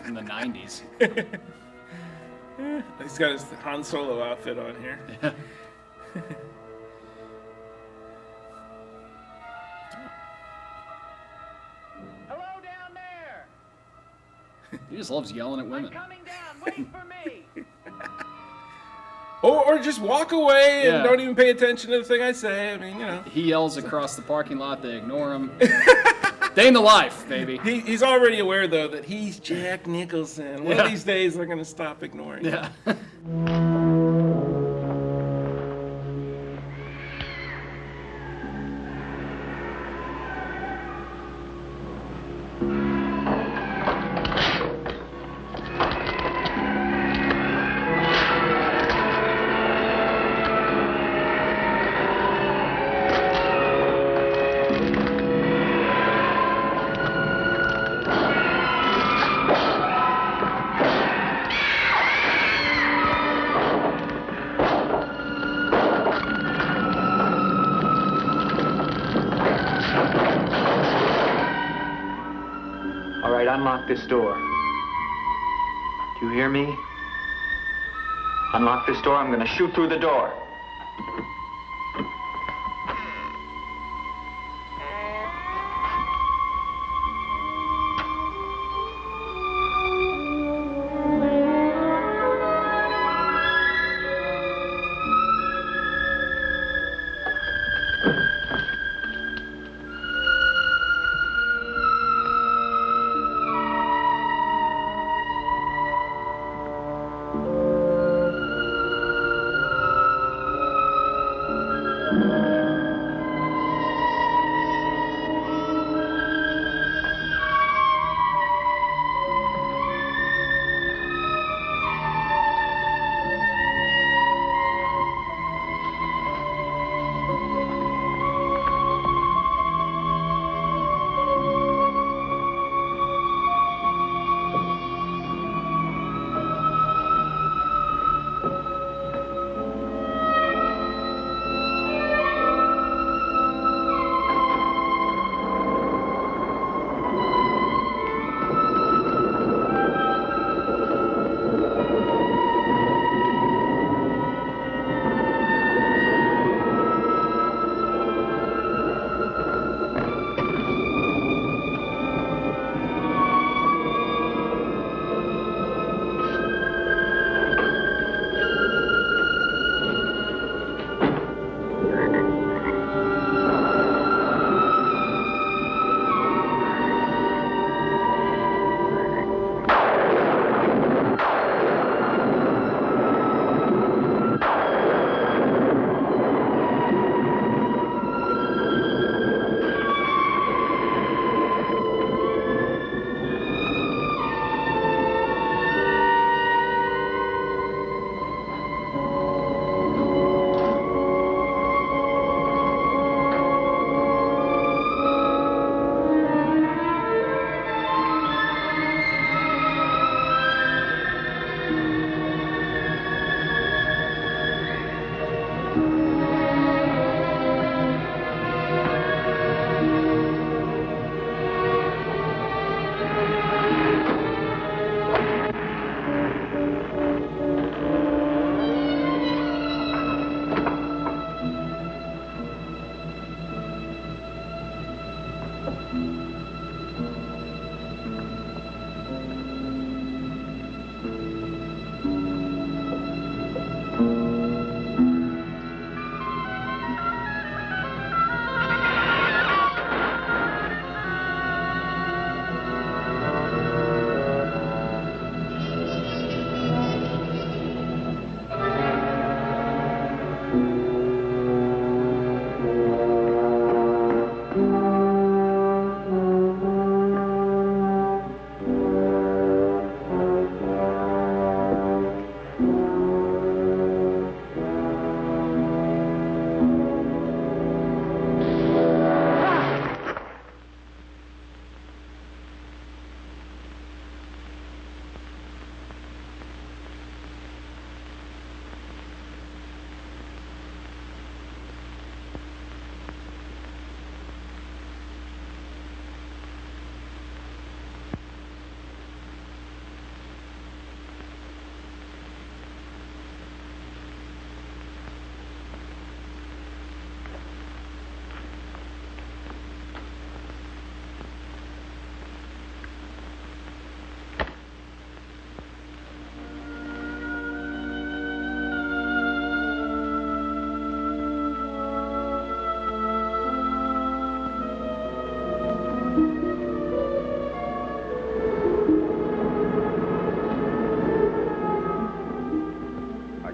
in the 90s. He's got his Han Solo outfit on here. Yeah. Hello down there. He just loves yelling at I'm women. coming down. Wait for me. Or just walk away and Yeah. don't even pay attention to the thing I say. I mean, you know. He yells across the parking lot, they ignore him. Day in the life, baby. He's already aware, though, that he's Jack Nicholson. One of these days, they're going to stop ignoring him. Yeah. right, unlock this door. Do you hear me? Unlock this door, I'm gonna shoot through the door.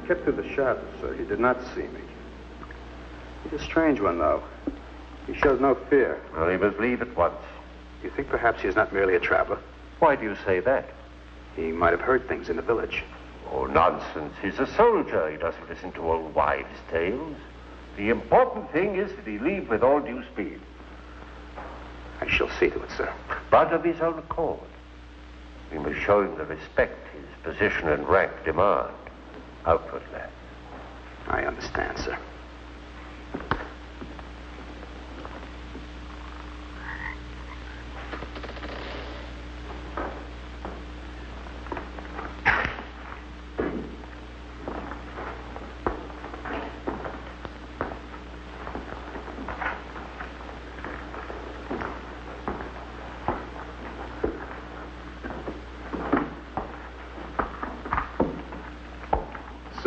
kept through the shadows, sir. He did not see me. He's a strange one, though. He shows no fear. Well, he must leave at once. You think perhaps he is not merely a traveler? Why do you say that? He might have heard things in the village. Oh, nonsense. He's a soldier. He doesn't listen to old wives' tales. The important thing is that he leave with all due speed. I shall see to it, sir. But of his own accord. We must show him the respect his position and rank demand. Outwardly. I understand, sir.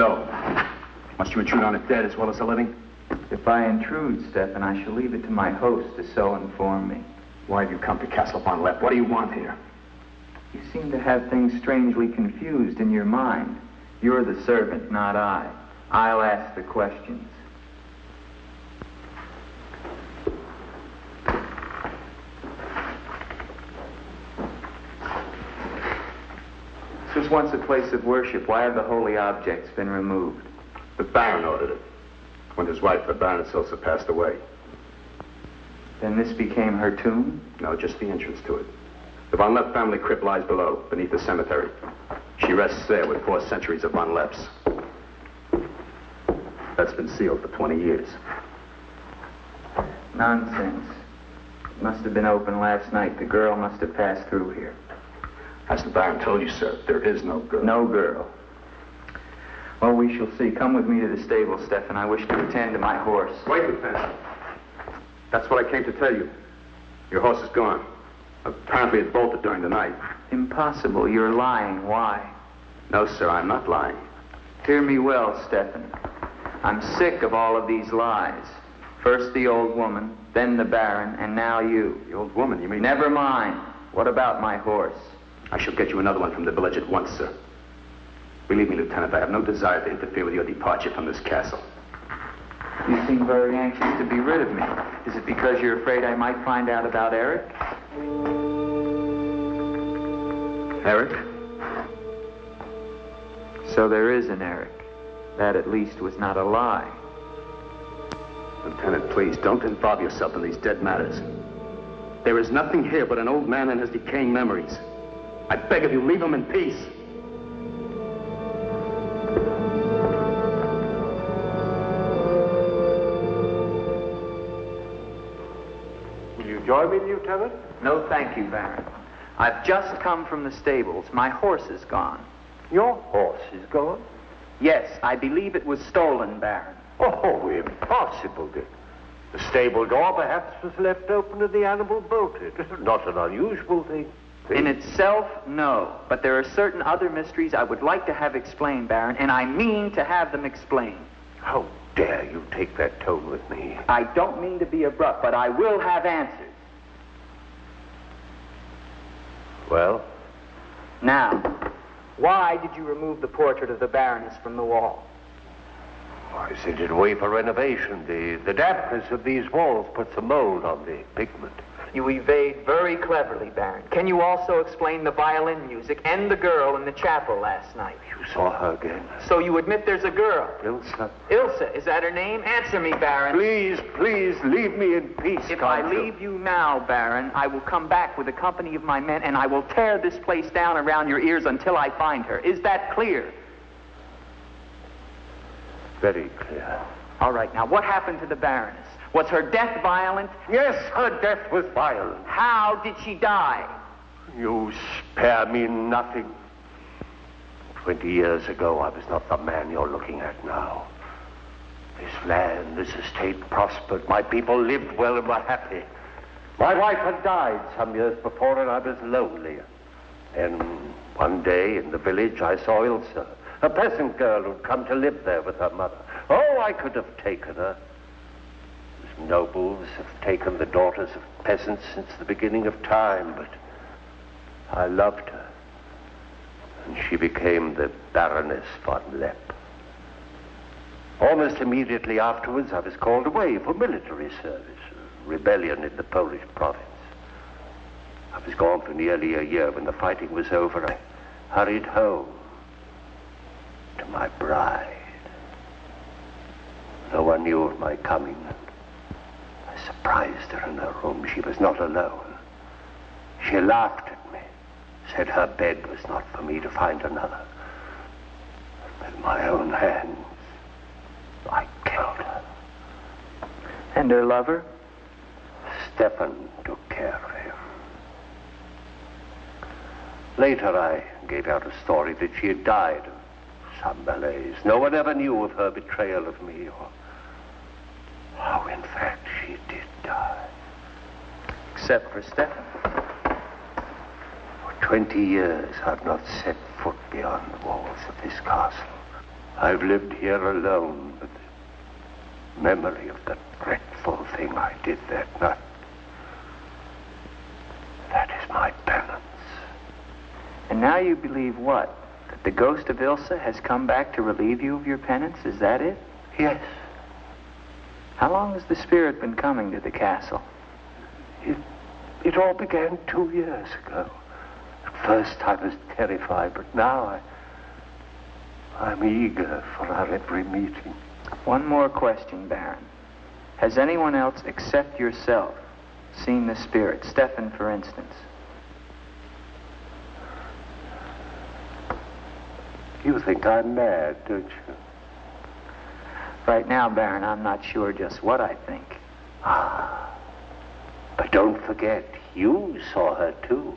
So, must you intrude on the dead as well as the living? If I intrude, Stefan, I shall leave it to my host to so inform me. Why have you come to Castle von Lepp? What do you want here? You seem to have things strangely confused in your mind. You're the servant, not I. I'll ask the questions. This was once a place of worship. Why have the holy objects been removed? The Baron ordered it. When his wife, the Baroness Ilsa, passed away. Then this became her tomb? No, just the entrance to it. The von Lepp family crypt lies below, beneath the cemetery. She rests there with 4 centuries of von Lepps. That's been sealed for 20 years. Nonsense. It must have been open last night. The girl must have passed through here. As the Baron told you, sir, there is no girl. No girl. Well, we shall see. Come with me to the stable, Stefan. I wish to attend to my horse. Wait, Lieutenant. That's what I came to tell you. Your horse is gone. Apparently it bolted during the night. Impossible. You're lying. Why? No, sir, I'm not lying. Hear me well, Stefan. I'm sick of all of these lies. First the old woman, then the Baron, and now you. The old woman, you mean? Never mind. What about my horse? I shall get you another one from the village at once, sir. Believe me, Lieutenant, I have no desire to interfere with your departure from this castle. You seem very anxious to be rid of me. Is it because you're afraid I might find out about Eric? Eric? So there is an Eric. That at least was not a lie. Lieutenant, please, don't involve yourself in these dead matters. There is nothing here but an old man and his decaying memories. I beg of you, leave him in peace. Will you join me, Lieutenant? No, thank you, Baron. I've just come from the stables. My horse is gone. Your horse is gone? Yes, I believe it was stolen, Baron. Oh, impossible, Dick. The stable door perhaps was left open and the animal bolted. Not an unusual thing. In itself, no. But there are certain other mysteries I would like to have explained, Baron, and I mean to have them explained. How dare you take that tone with me? I don't mean to be abrupt, but I will have answers. Well? Now, why did you remove the portrait of the Baroness from the wall? I sent it away for renovation. The dampness of these walls puts a mold on the pigment. You evade very cleverly, Baron. Can you also explain the violin music and the girl in the chapel last night? You saw her again? So you admit there's a girl? Ilsa. Ilsa, is that her name? Answer me, Baron. Please, please, leave me in peace, If I leave you now, Baron, I will come back with a company of my men and I will tear this place down around your ears until I find her. Is that clear? Very clear. All right, now what happened to the Baroness? Was her death violent? Yes, her death was violent. How did she die? You spare me nothing. 20 years ago, I was not the man you're looking at now. This land, this estate prospered. My people lived well and were happy. My wife had died some years before, and I was lonely. And one day in the village, I saw Ilsa, a peasant girl who'd come to live there with her mother. Oh, I could have taken her. Nobles have taken the daughters of peasants since the beginning of time, but I loved her, and she became the Baroness von Lepp. Almost immediately afterwards, I was called away for military service, a rebellion in the Polish province. I was gone for nearly a year. When the fighting was over, I hurried home to my bride. No one knew of my coming. I surprised her in her room. She was not alone. She laughed at me, said her bed was not for me to find another. With my own hands, I killed her. And her lover? Stefan took care of him. Later, I gave out a story that she had died of some malaise. No one ever knew of her betrayal of me, or how, in fact, she did die. Except for Stefan. For 20 years, I've not set foot beyond the walls of this castle. I've lived here alone with the memory of the dreadful thing I did that night. That is my penance. And now you believe what? That the ghost of Ilsa has come back to relieve you of your penance? Is that it? Yes. How long has the spirit been coming to the castle? It all began 2 years ago. At first I was terrified, but now I'm eager for our every meeting. One more question, Baron. Has anyone else except yourself seen the spirit? Stefan, for instance. You think I'm mad, don't you? Right now, Baron, I'm not sure just what I think. But don't forget, you saw her too.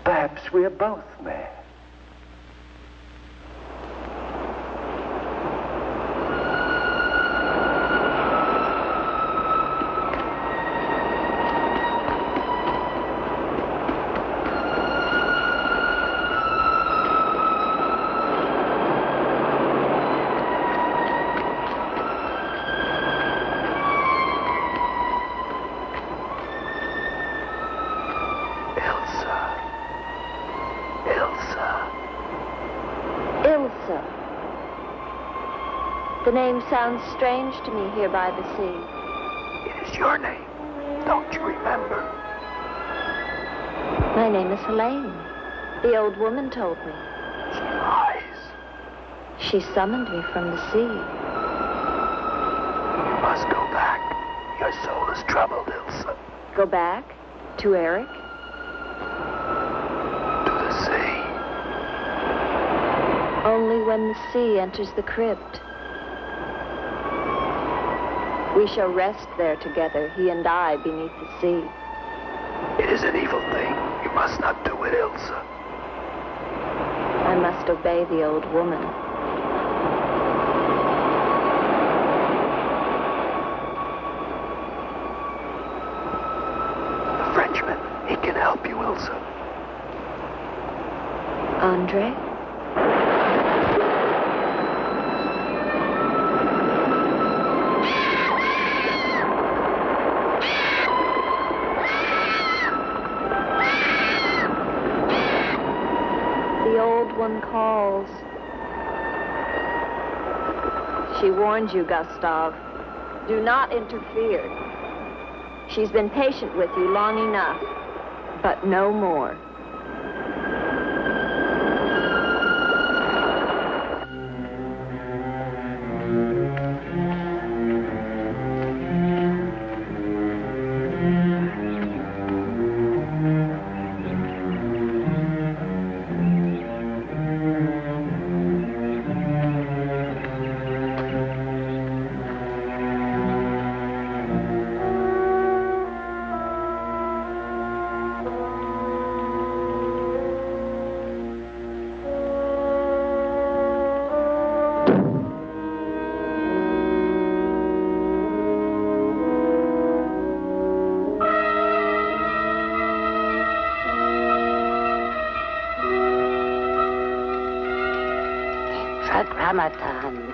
Perhaps we're both mad. The name sounds strange to me here by the sea. It is your name. Don't you remember? My name is Helene. The old woman told me. She lies. She summoned me from the sea. You must go back. Your soul is troubled, Ilsa. Go back? To Eric? To the sea. Only when the sea enters the crypt. We shall rest there together, he and I, beneath the sea. It is an evil thing. You must not do it, Ilsa. I must obey the old woman. The Frenchman, he can help you, Ilsa. Andre? One calls. She warned you, Gustav. Do not interfere. She's been patient with you long enough, but no more.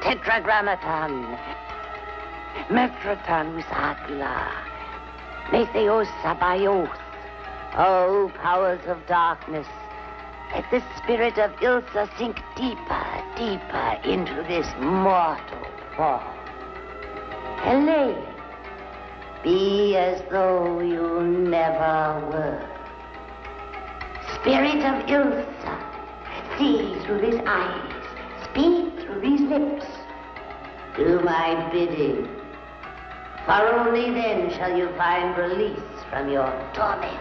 Tetragrammaton, Metraton Usagla, Metheos Sabaoth. O powers of darkness, let the spirit of Ilsa sink deeper, deeper into this mortal form. Helene, be as though you never were. Spirit of Ilsa, see through these eyes, speak through these lips. Do my bidding, for only then shall you find release from your torment.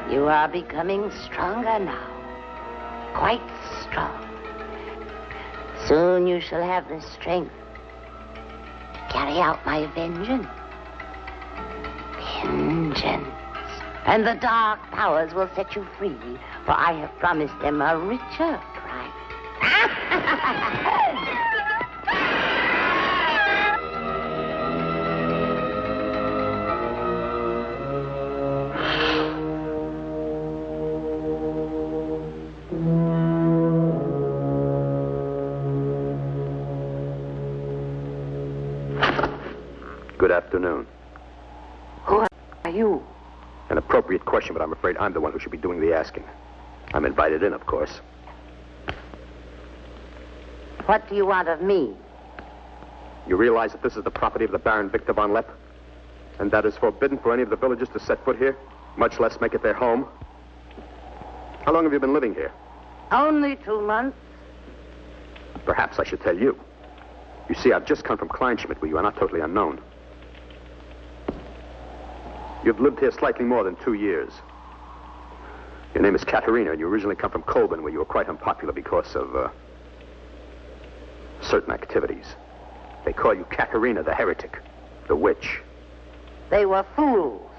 You are becoming stronger now, quite strong. Soon you shall have the strength to carry out my vengeance. Vengeance. And the dark powers will set you free, for I have promised them a richer price. Good afternoon. Who are you? An appropriate question, but I'm afraid I'm the one who should be doing the asking. I'm invited in, of course. What do you want of me? You realize that this is the property of the Baron Victor von Lepp? And that is forbidden for any of the villagers to set foot here, much less make it their home? How long have you been living here? Only 2 months. Perhaps I should tell you. You see, I've just come from Kleinschmidt, where you are not totally unknown. You've lived here slightly more than 2 years. Your name is Katerina, and you originally come from Colburn, where you were quite unpopular because of, certain activities. They call you Katerina the heretic, the witch. They were fools.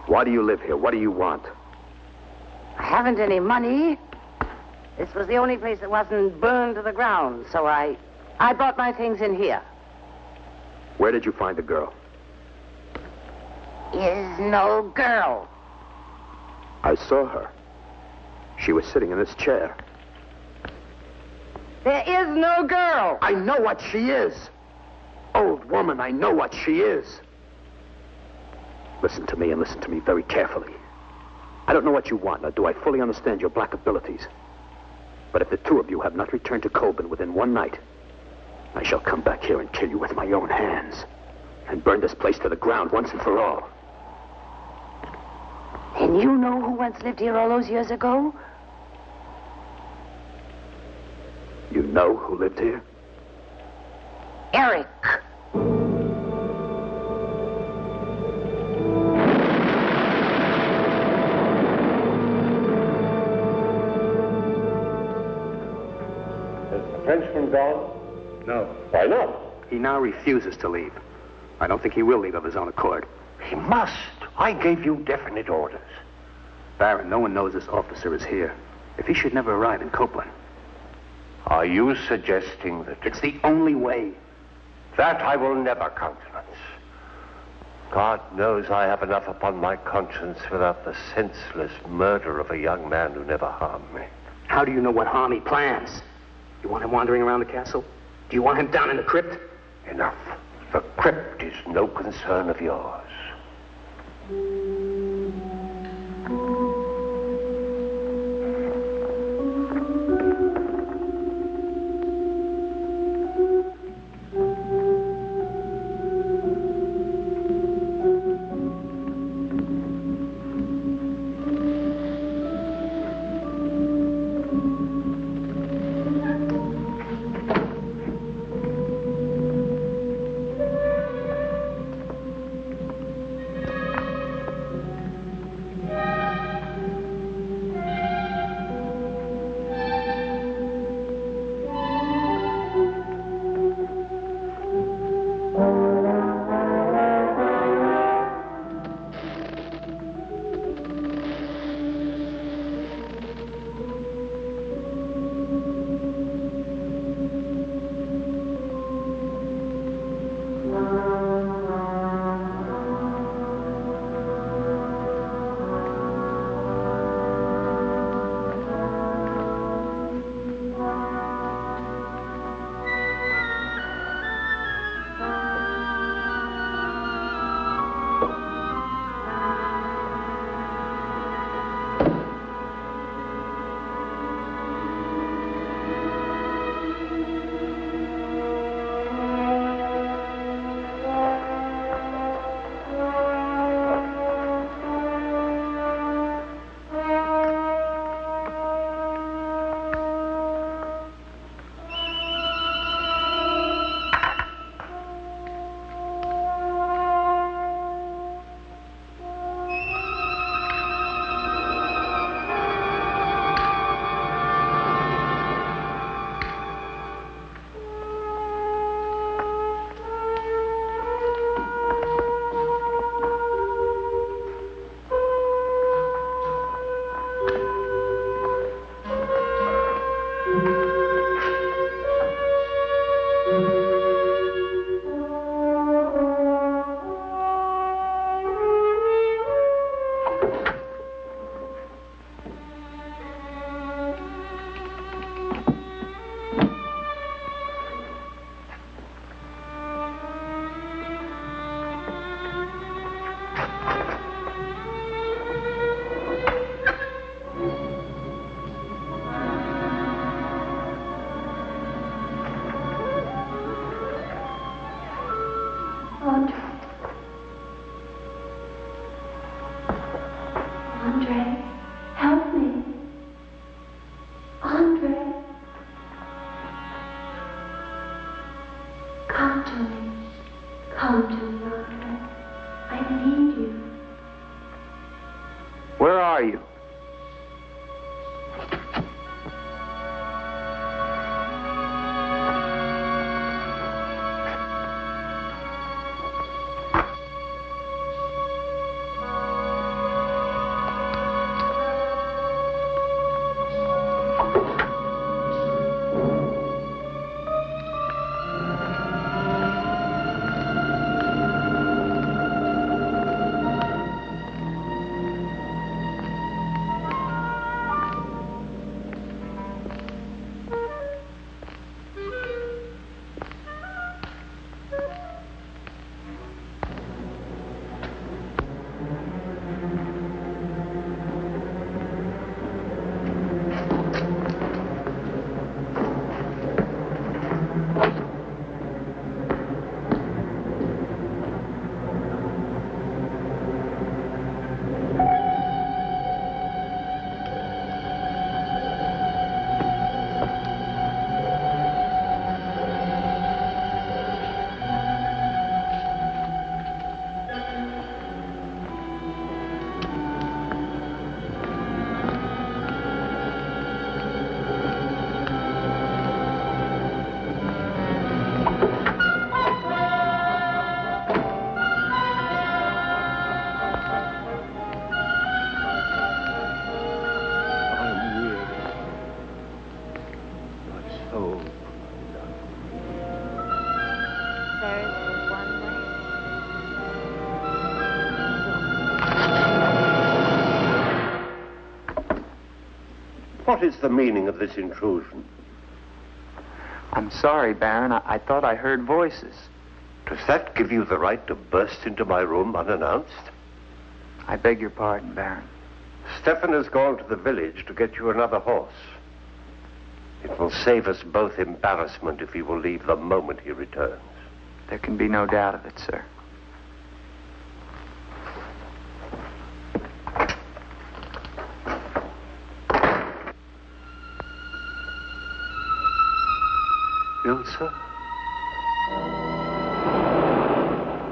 Why do you live here? What do you want? I haven't any money. This was the only place that wasn't burned to the ground, so I brought my things in here. Where did you find the girl? Is no girl. I saw her. She was sitting in this chair. There is no girl. I know what she is. Old woman, I know what she is. Listen to me, and listen to me very carefully. I don't know what you want, nor do I fully understand your black abilities. But if the two of you have not returned to Colburn within one night, I shall come back here and kill you with my own hands, and burn this place to the ground once and for all. And you know who once lived here all those years ago? You know who lived here? Eric. Has the Frenchman gone? No. Why not? He now refuses to leave. I don't think he will leave of his own accord. He must. I gave you definite orders. Baron, no one knows this officer is here. If he should never arrive in Copeland. Are you suggesting that... It's the only way. That I will never countenance. God knows I have enough upon my conscience without the senseless murder of a young man who never harmed me. How do you know what harm he plans? You want him wandering around the castle? Do you want him down in the crypt? Enough. The crypt is no concern of yours. soul. There is but one way. What is the meaning of this intrusion? I'm sorry, Baron. I thought I heard voices. Does that give you the right to burst into my room unannounced? I beg your pardon, Baron. Stefan has gone to the village to get you another horse. It will save us both embarrassment if he will leave the moment he returns. There can be no doubt of it, sir. Ilsa?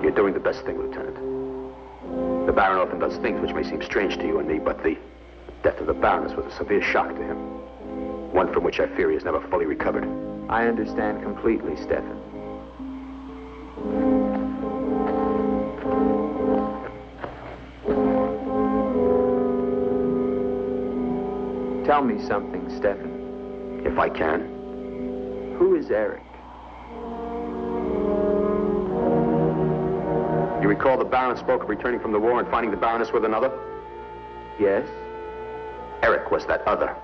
You're doing the best thing, Lieutenant. The Baron often does things which may seem strange to you and me, but the death of the Baroness was a severe shock to him. One from which I fear he has never fully recovered. I understand completely, Stefan. Tell me something, Stefan. If I can. Who is Eric? You recall the Baron spoke of returning from the war and finding the Baroness with another? Yes? Eric was that other.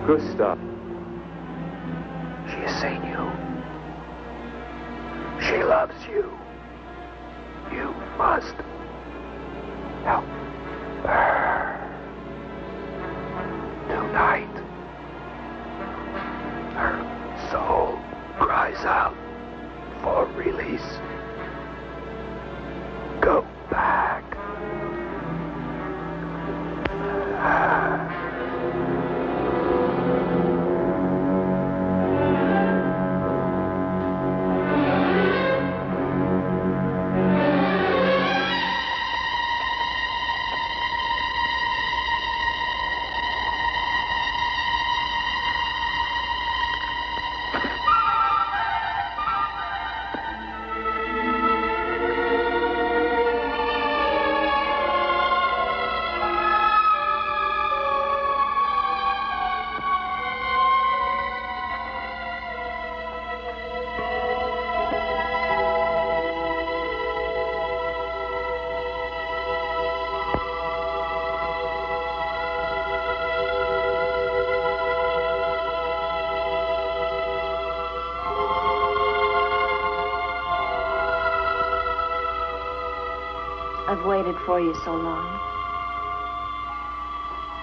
Gustav. She has seen you. She loves you. You must help her. Tonight, her soul cries out for release. Go back. waited for you so long.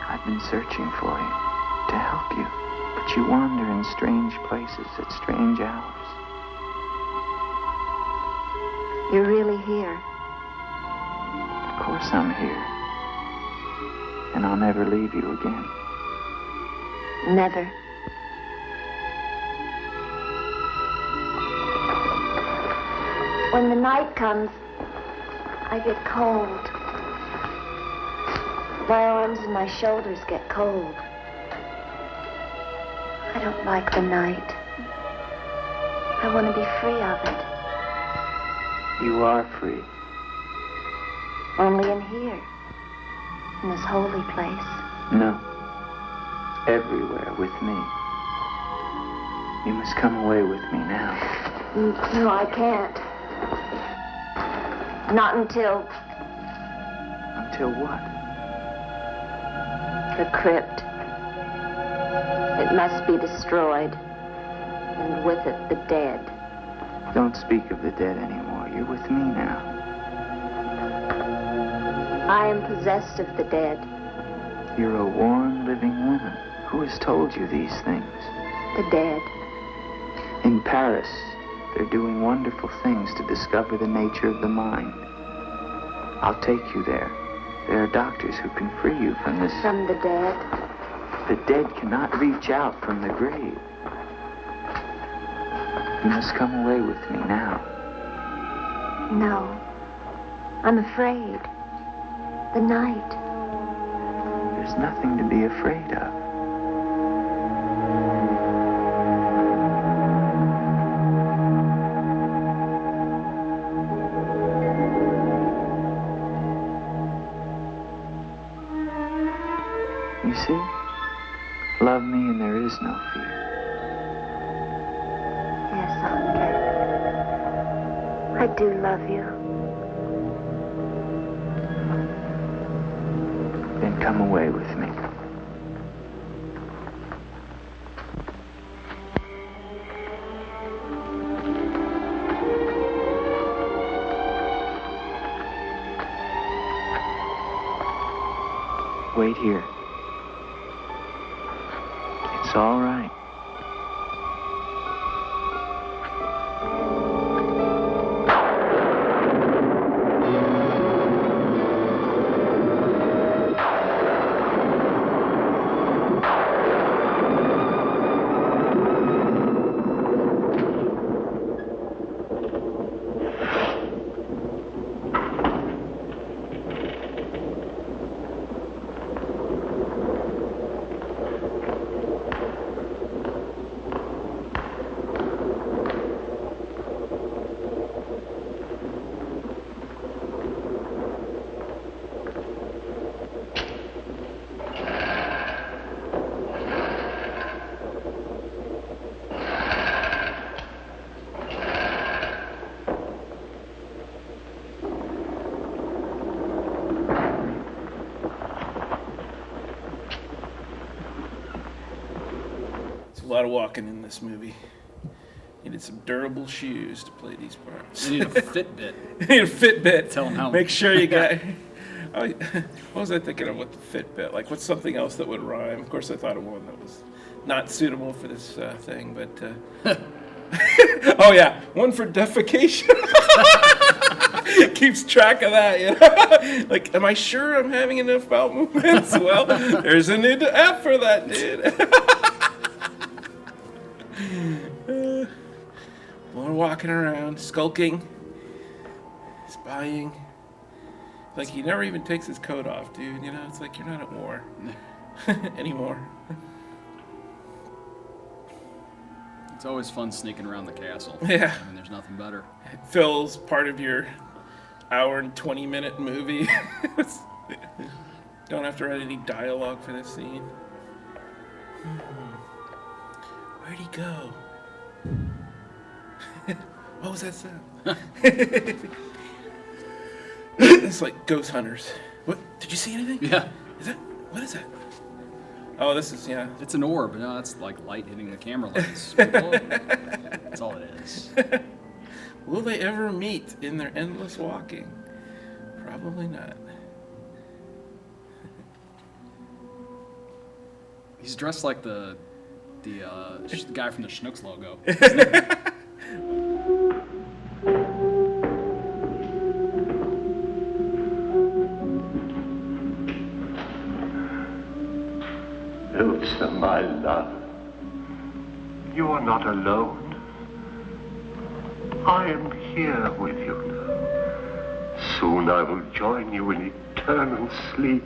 I've been searching for you to help you, but you wander in strange places at strange hours. You're really here. Of course I'm here. And I'll never leave you again. Never. When the night comes, I get cold. My arms and my shoulders get cold. I don't like the night. I want to be free of it. You are free. Only in here. In this holy place. No. Everywhere with me. You must come away with me now. No, I can't. Not until Until what? the crypt. It must be destroyed. And with it, the dead. Don't speak of the dead anymore. You're with me now. I am possessed of the dead. You're a warm, living woman. Who has told you these things? The dead. In Paris, they're doing wonderful things to discover the nature of the mind. I'll take you there. There are doctors who can free you from this. From the dead. The dead cannot reach out from the grave. You must come away with me now. No. I'm afraid. The night. There's nothing to be afraid of. You see? Love me and there is no fear. Yes, Andre. I do love you. Then come away with me. Wait here. It's all right. A lot of walking in this movie. Needed some durable shoes to play these parts. You need a Fitbit. You need a Fitbit. Tell them how. Make sure you got. What was I thinking of with the Fitbit? Like, what's something else that would rhyme? Of course, I thought of one that was not suitable for this thing, but. Oh yeah, one for defecation. Keeps track of that, you know? Like, am I sure I'm having enough bowel movements? Well, there's a new app for that, dude. We're walking around, skulking, spying. Like, he never even takes his coat off, dude. You know, it's like you're not at war anymore. It's always fun sneaking around the castle. Yeah. I mean, there's nothing better. It fills part of your hour and 20-minute movie. Don't have to write any dialogue for this scene. Where'd he go? What was that sound? It's like ghost hunters. What? Did you see anything? Yeah. What is that? Oh, this is, yeah. It's an orb. No, it's like light hitting the camera lens. That's all it is. Will they ever meet in their endless walking? Probably not. He's dressed like the guy from the Schnucks logo. Ilsa, my love, you are not alone. I am here with you now. Soon I will join you in eternal sleep.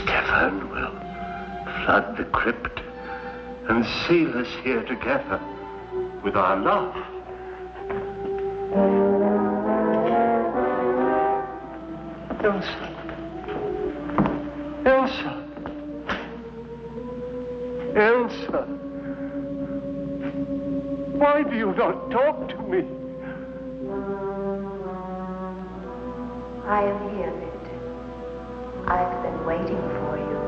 Stefan will flood the crypt and seal us here together with our love. Ilsa. Ilsa. Ilsa. Why do you not talk to me? I am here, Victor. I've been waiting for you.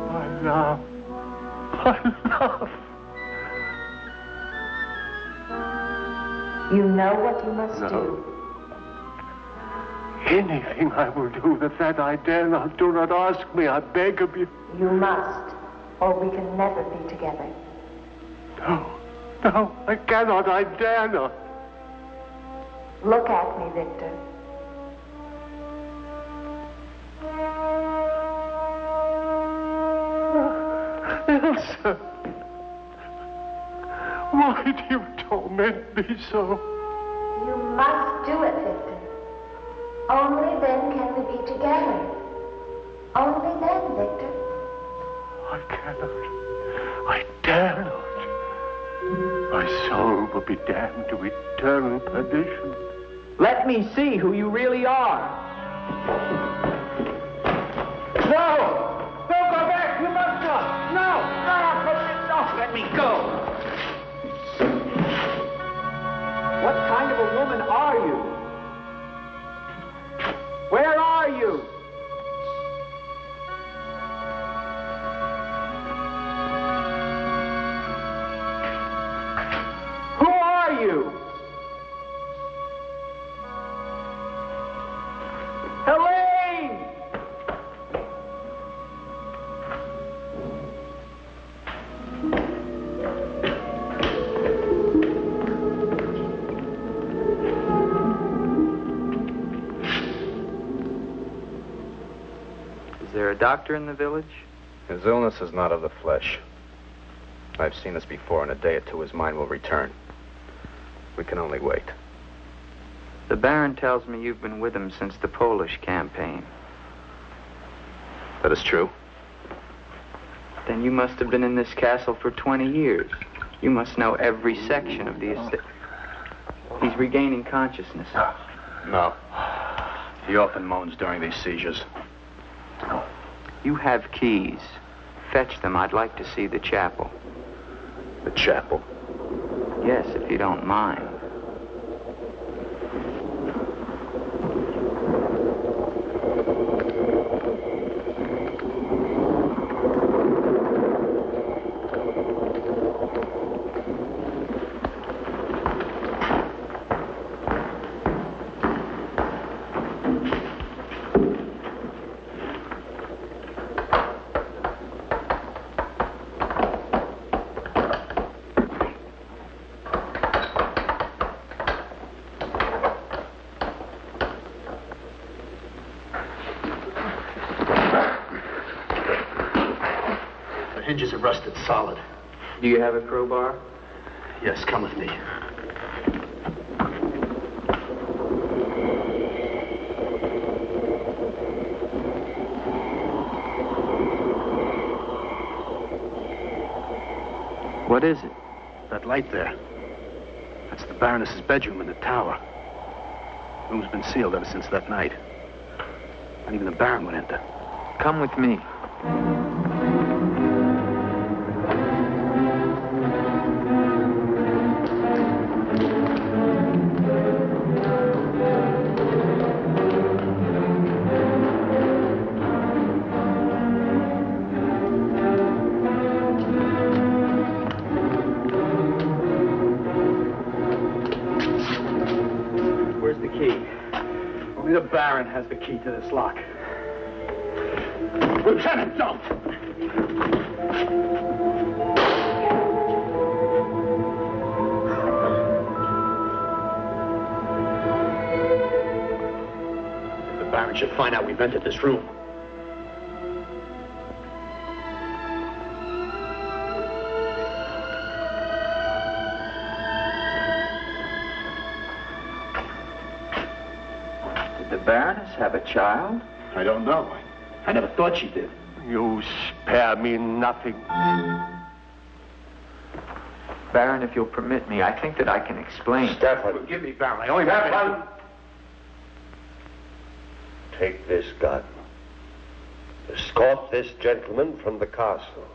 My love. My love. You know what you must do. Anything I will do that I dare not. Do not ask me, I beg of you. You must, or we can never be together. No, I cannot, I dare not. Look at me, Victor. Elsa, why do you torment me so? You must do it, Victor. Only then can we be together. Only then, Victor. I cannot. I dare not. My soul will be damned to eternal perdition. Let me see who you really are. No! Don't go back! You must not! No! No! Let me go! What kind of a woman are you? Where are you? Who are you? Helene! Is there a doctor in the village? His illness is not of the flesh. I've seen this before. In a day or two, his mind will return. We can only wait. The Baron tells me you've been with him since the Polish campaign. That is true. Then you must have been in this castle for 20 years. You must know every section of the estate. He's regaining consciousness. No. He often moans during these seizures. You have keys. Fetch them. I'd like to see the chapel. The chapel? Yes, if you don't mind. Hinges are rusted solid. Do you have a crowbar? Yes, come with me. What is it? That light there. That's the Baroness's bedroom in the tower. The room's been sealed ever since that night. Not even the Baron would enter. Come with me. has the key to this lock. Lieutenant, don't! The Baron should find out we've entered this room. Did the Baroness have a child? I don't know. I never thought she did. You spare me nothing. Baron, if you'll permit me, I think that I can explain. Stefan. Forgive me, Baron. I only have Stefan! Take this gun. Escort this gentleman from the castle.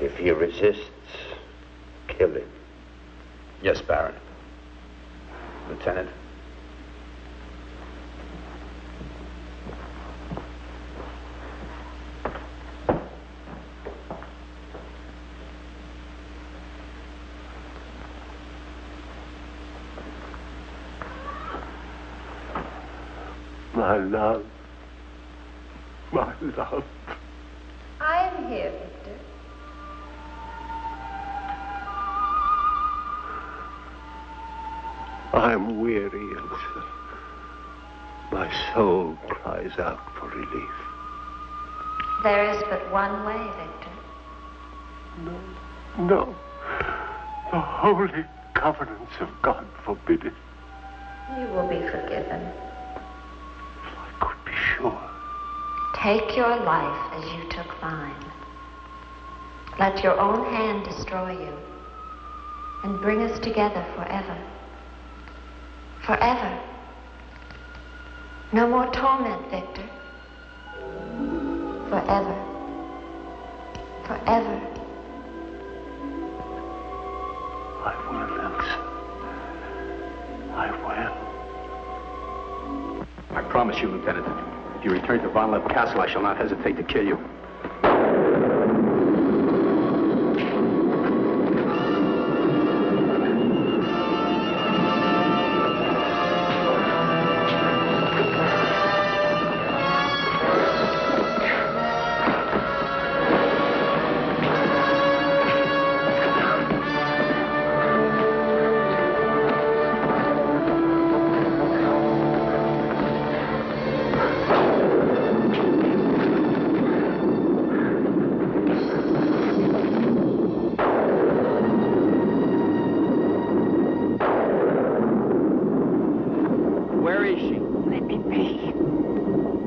If he resists, kill him. Yes, Baron. Lieutenant. My love. My love. I'm here, Victor. I'm weary, Elsa. My soul cries out for relief. There is but one way, Victor. No. The holy covenants of God forbid it. You will be forgiven. Be sure. Take your life as you took mine. Let your own hand destroy you and bring us together forever. Forever. No more torment, Victor. Forever. Forever. I will, Elsa. I will. I promise you, Lieutenant, if you return to Von Lepp Castle, I shall not hesitate to kill you.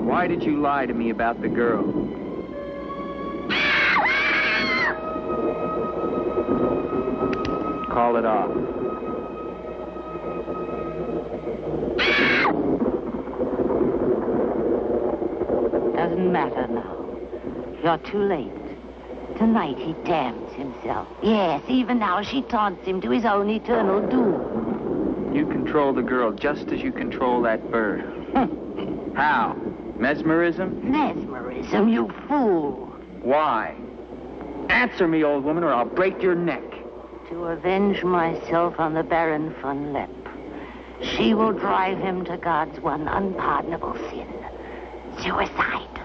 Why did you lie to me about the girl? Call it off. Doesn't matter now. You're too late. Tonight he damns himself. Yes, even now she taunts him to his own eternal doom. You control the girl just as you control that bird. How? Mesmerism? Mesmerism, you fool. Why? Answer me, old woman, or I'll break your neck. To avenge myself on the Baron von Lepp. She will drive him to God's one unpardonable sin. Suicide.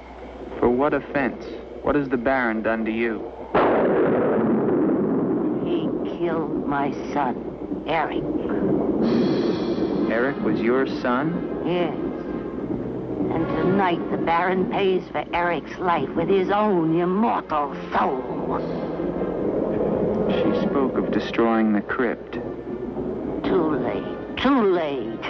For what offense? What has the Baron done to you? He killed my son, Eric. Eric was your son? Yes. And tonight the Baron pays for Eric's life with his own immortal soul. She spoke of destroying the crypt. Too late. Too late.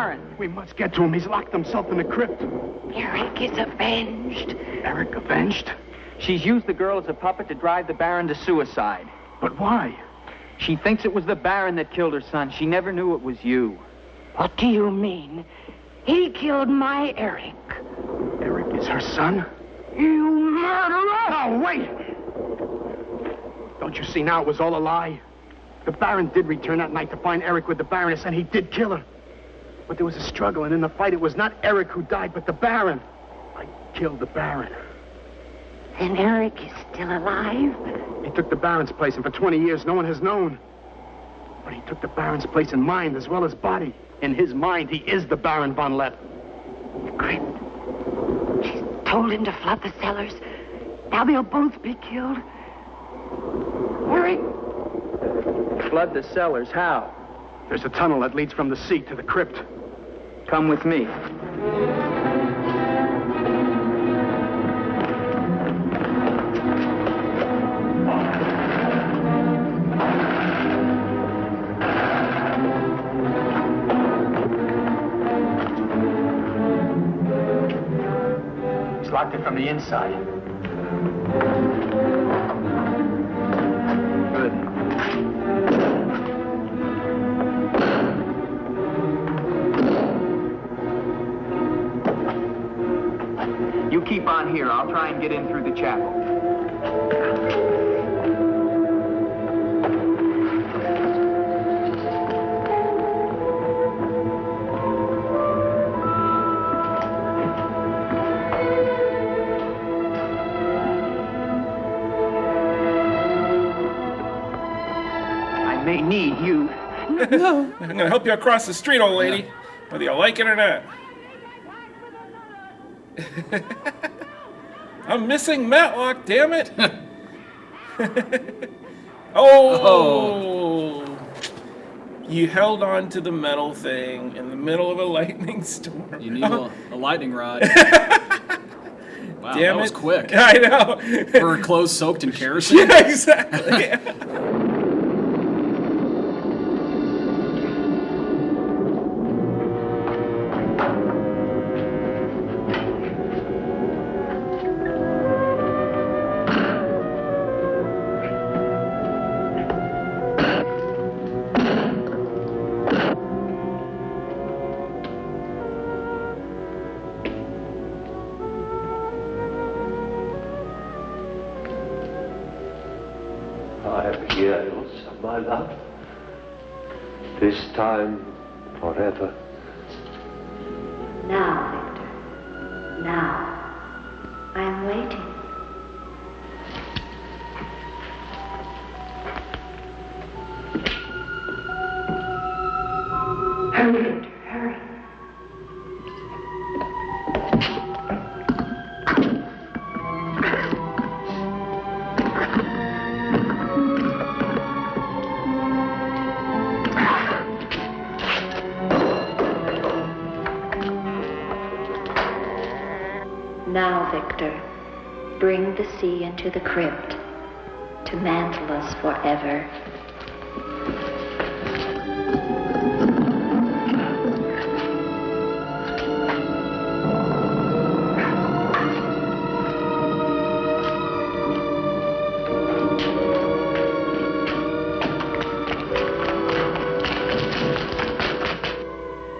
Baron. We must get to him. He's locked himself in the crypt. Eric is avenged. Eric avenged? She's used the girl as a puppet to drive the Baron to suicide. But why? She thinks it was the Baron that killed her son. She never knew it was you. What do you mean? He killed my Eric. Eric is her son? You murderer! No, wait! Don't you see now it was all a lie? The Baron did return that night to find Eric with the Baroness, and he did kill her. But there was a struggle, and in the fight, it was not Eric who died, but the Baron. I killed the Baron. Then Eric is still alive? He took the Baron's place, and for 20 years, no one has known. But he took the Baron's place in mind as well as body. In his mind, he is the Baron von Lepp. The crypt. She's told him to flood the cellars. Now they'll both be killed. Eric! Flood the cellars? How? There's a tunnel that leads from the sea to the crypt. Come with me. He's locked it from the inside. Good. You keep on here. I'll try and get in through the chapel. I may need you. No. I'm gonna help you across the street, old lady, whether you like it or not. I'm missing Matlock, damn it! Oh! You held on to the metal thing in the middle of a lightning storm. You need a lightning rod. Wow, damn that was it. quick. I know. For her clothes soaked in kerosene? Yeah, exactly. I am here, Ilsa, my love. This time, forever. Now, Victor. Now. I'm waiting. Hurry, Victor, hurry. Now, Victor, bring the sea into the crypt to mantle us forever.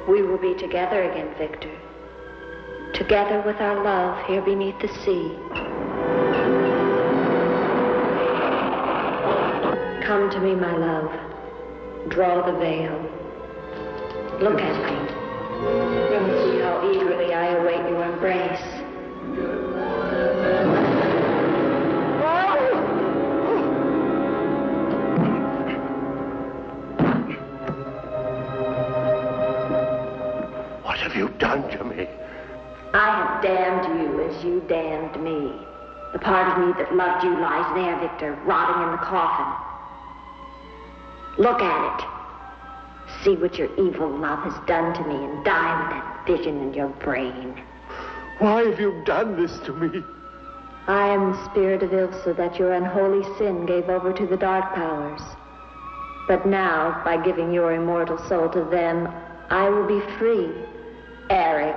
We will be together again, Victor. Together with our love here beneath the sea. Come to me, my love. Draw the veil. Look at me. And see how eagerly I await your embrace. What have you done to me? I have damned you as you damned me. The part of me that loved you lies there, Victor, rotting in the coffin. Look at it. See what your evil love has done to me and die with that vision in your brain. Why have you done this to me? I am the spirit of Ilsa that your unholy sin gave over to the dark powers. But now, by giving your immortal soul to them, I will be free, Eric.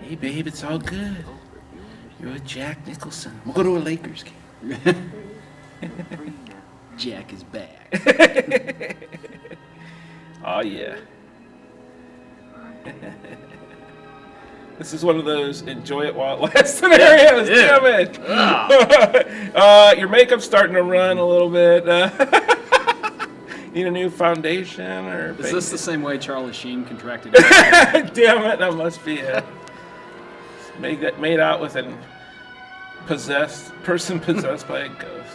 Hey, babe, it's all good. You're with Jack Nicholson. We'll go to a Lakers game. Jack is back. Oh, yeah. This is one of those enjoy it while it lasts scenarios. Yeah. Damn it. Your makeup's starting to run a little bit. Need a new foundation or Is this the same way Charlie Sheen contracted? Damn it, that must be it. Made out with a person possessed by a ghost.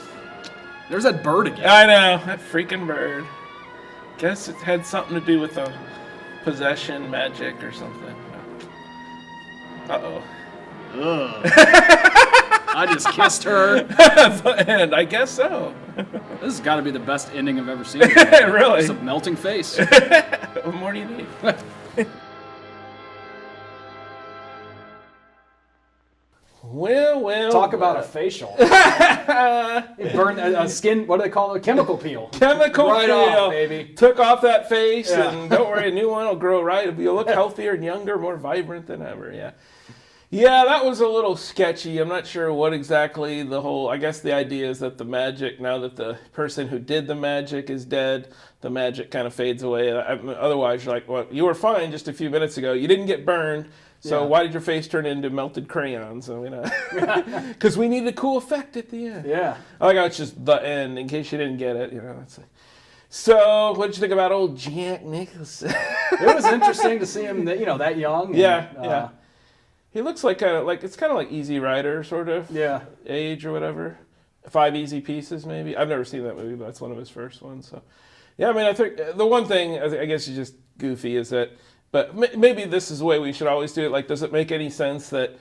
There's that bird again. I know, that freaking bird. Guess it had something to do with the possession magic or something. Uh-oh. Ugh. I just kissed her. And I guess so. This has got to be the best ending I've ever seen. Really? It's a melting face. What more do you need? Well. Talk about a facial. It burned a skin, what do they call it? A chemical peel. Chemical right peel. Off, baby. Took off that face, Yeah. and don't worry, a new one will grow right. You'll look healthier and younger, more vibrant than ever, yeah. Yeah, that was a little sketchy. I'm not sure what exactly I guess the idea is that the magic, now that the person who did the magic is dead, the magic kind of fades away. Otherwise, you're like, well, you were fine just a few minutes ago. You didn't get burned. So why did your face turn into melted crayons? Because we need a cool effect at the end. Yeah. I like how it's just the end, in case you didn't get it. So, what did you think about old Jack Nicholson? It was interesting to see him, that young. Yeah. He looks like it's kind of like Easy Rider sort of age or whatever. 5 Easy Pieces maybe. I've never seen that movie, but that's one of his first ones. So, yeah, I mean, I think the one thing I guess is just goofy is that, but maybe this is the way we should always do it. Like, does it make any sense that,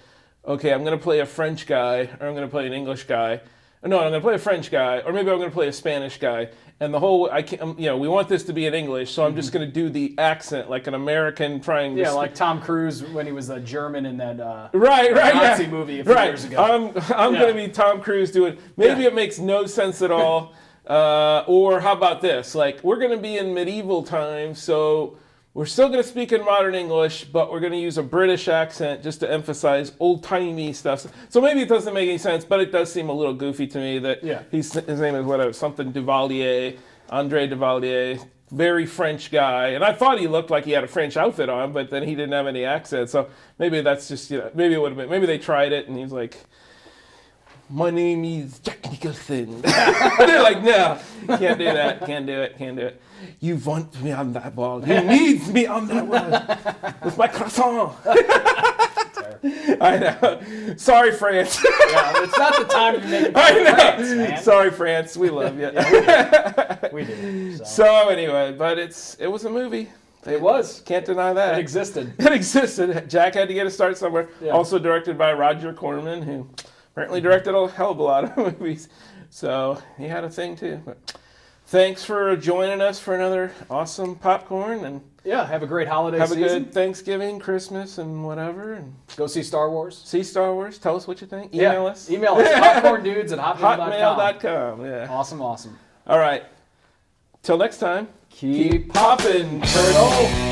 okay, I'm going to play a French guy or I'm going to play an English guy? No, I'm going to play a French guy, or maybe I'm going to play a Spanish guy. And the whole, we want this to be in English, so I'm just going to do the accent like an American trying to. Yeah, like Tom Cruise when he was a German in that Nazi movie a few years ago. I'm going to be Tom Cruise doing. Maybe it makes no sense at all. Or how about this? Like, we're going to be in medieval times, so we're still going to speak in modern English, but we're going to use a British accent just to emphasize old-timey stuff. So maybe it doesn't make any sense, but it does seem a little goofy to me that his name is whatever, something Duvalier, Andre Duvalier, very French guy. And I thought he looked like he had a French outfit on, but then he didn't have any accent. So maybe that's just, maybe it would have been, maybe they tried it and he's like, my name is Jack Nicholson. They're like, no, can't do that, can't do it. You want me on that ball. You need me on that one with my croissant. I know. Sorry, France. Yeah, it's not the time to make it France, man. Sorry, France. We love you. We do. So anyway, but it was a movie. It was. Can't deny that. It existed. It existed. Jack had to get a start somewhere. Yeah. Also directed by Roger Corman, who apparently directed a hell of a lot of movies. So he had a thing too. But thanks for joining us for another awesome popcorn, and have a great holiday season. Have a good Thanksgiving, Christmas, and whatever. And go see Star Wars. See Star Wars. Tell us what you think. Email us. Email us. popcorndudes@hotmail.com. Hotmail.com. Yeah. Awesome. All right. Till next time. Keep poppin', turtle.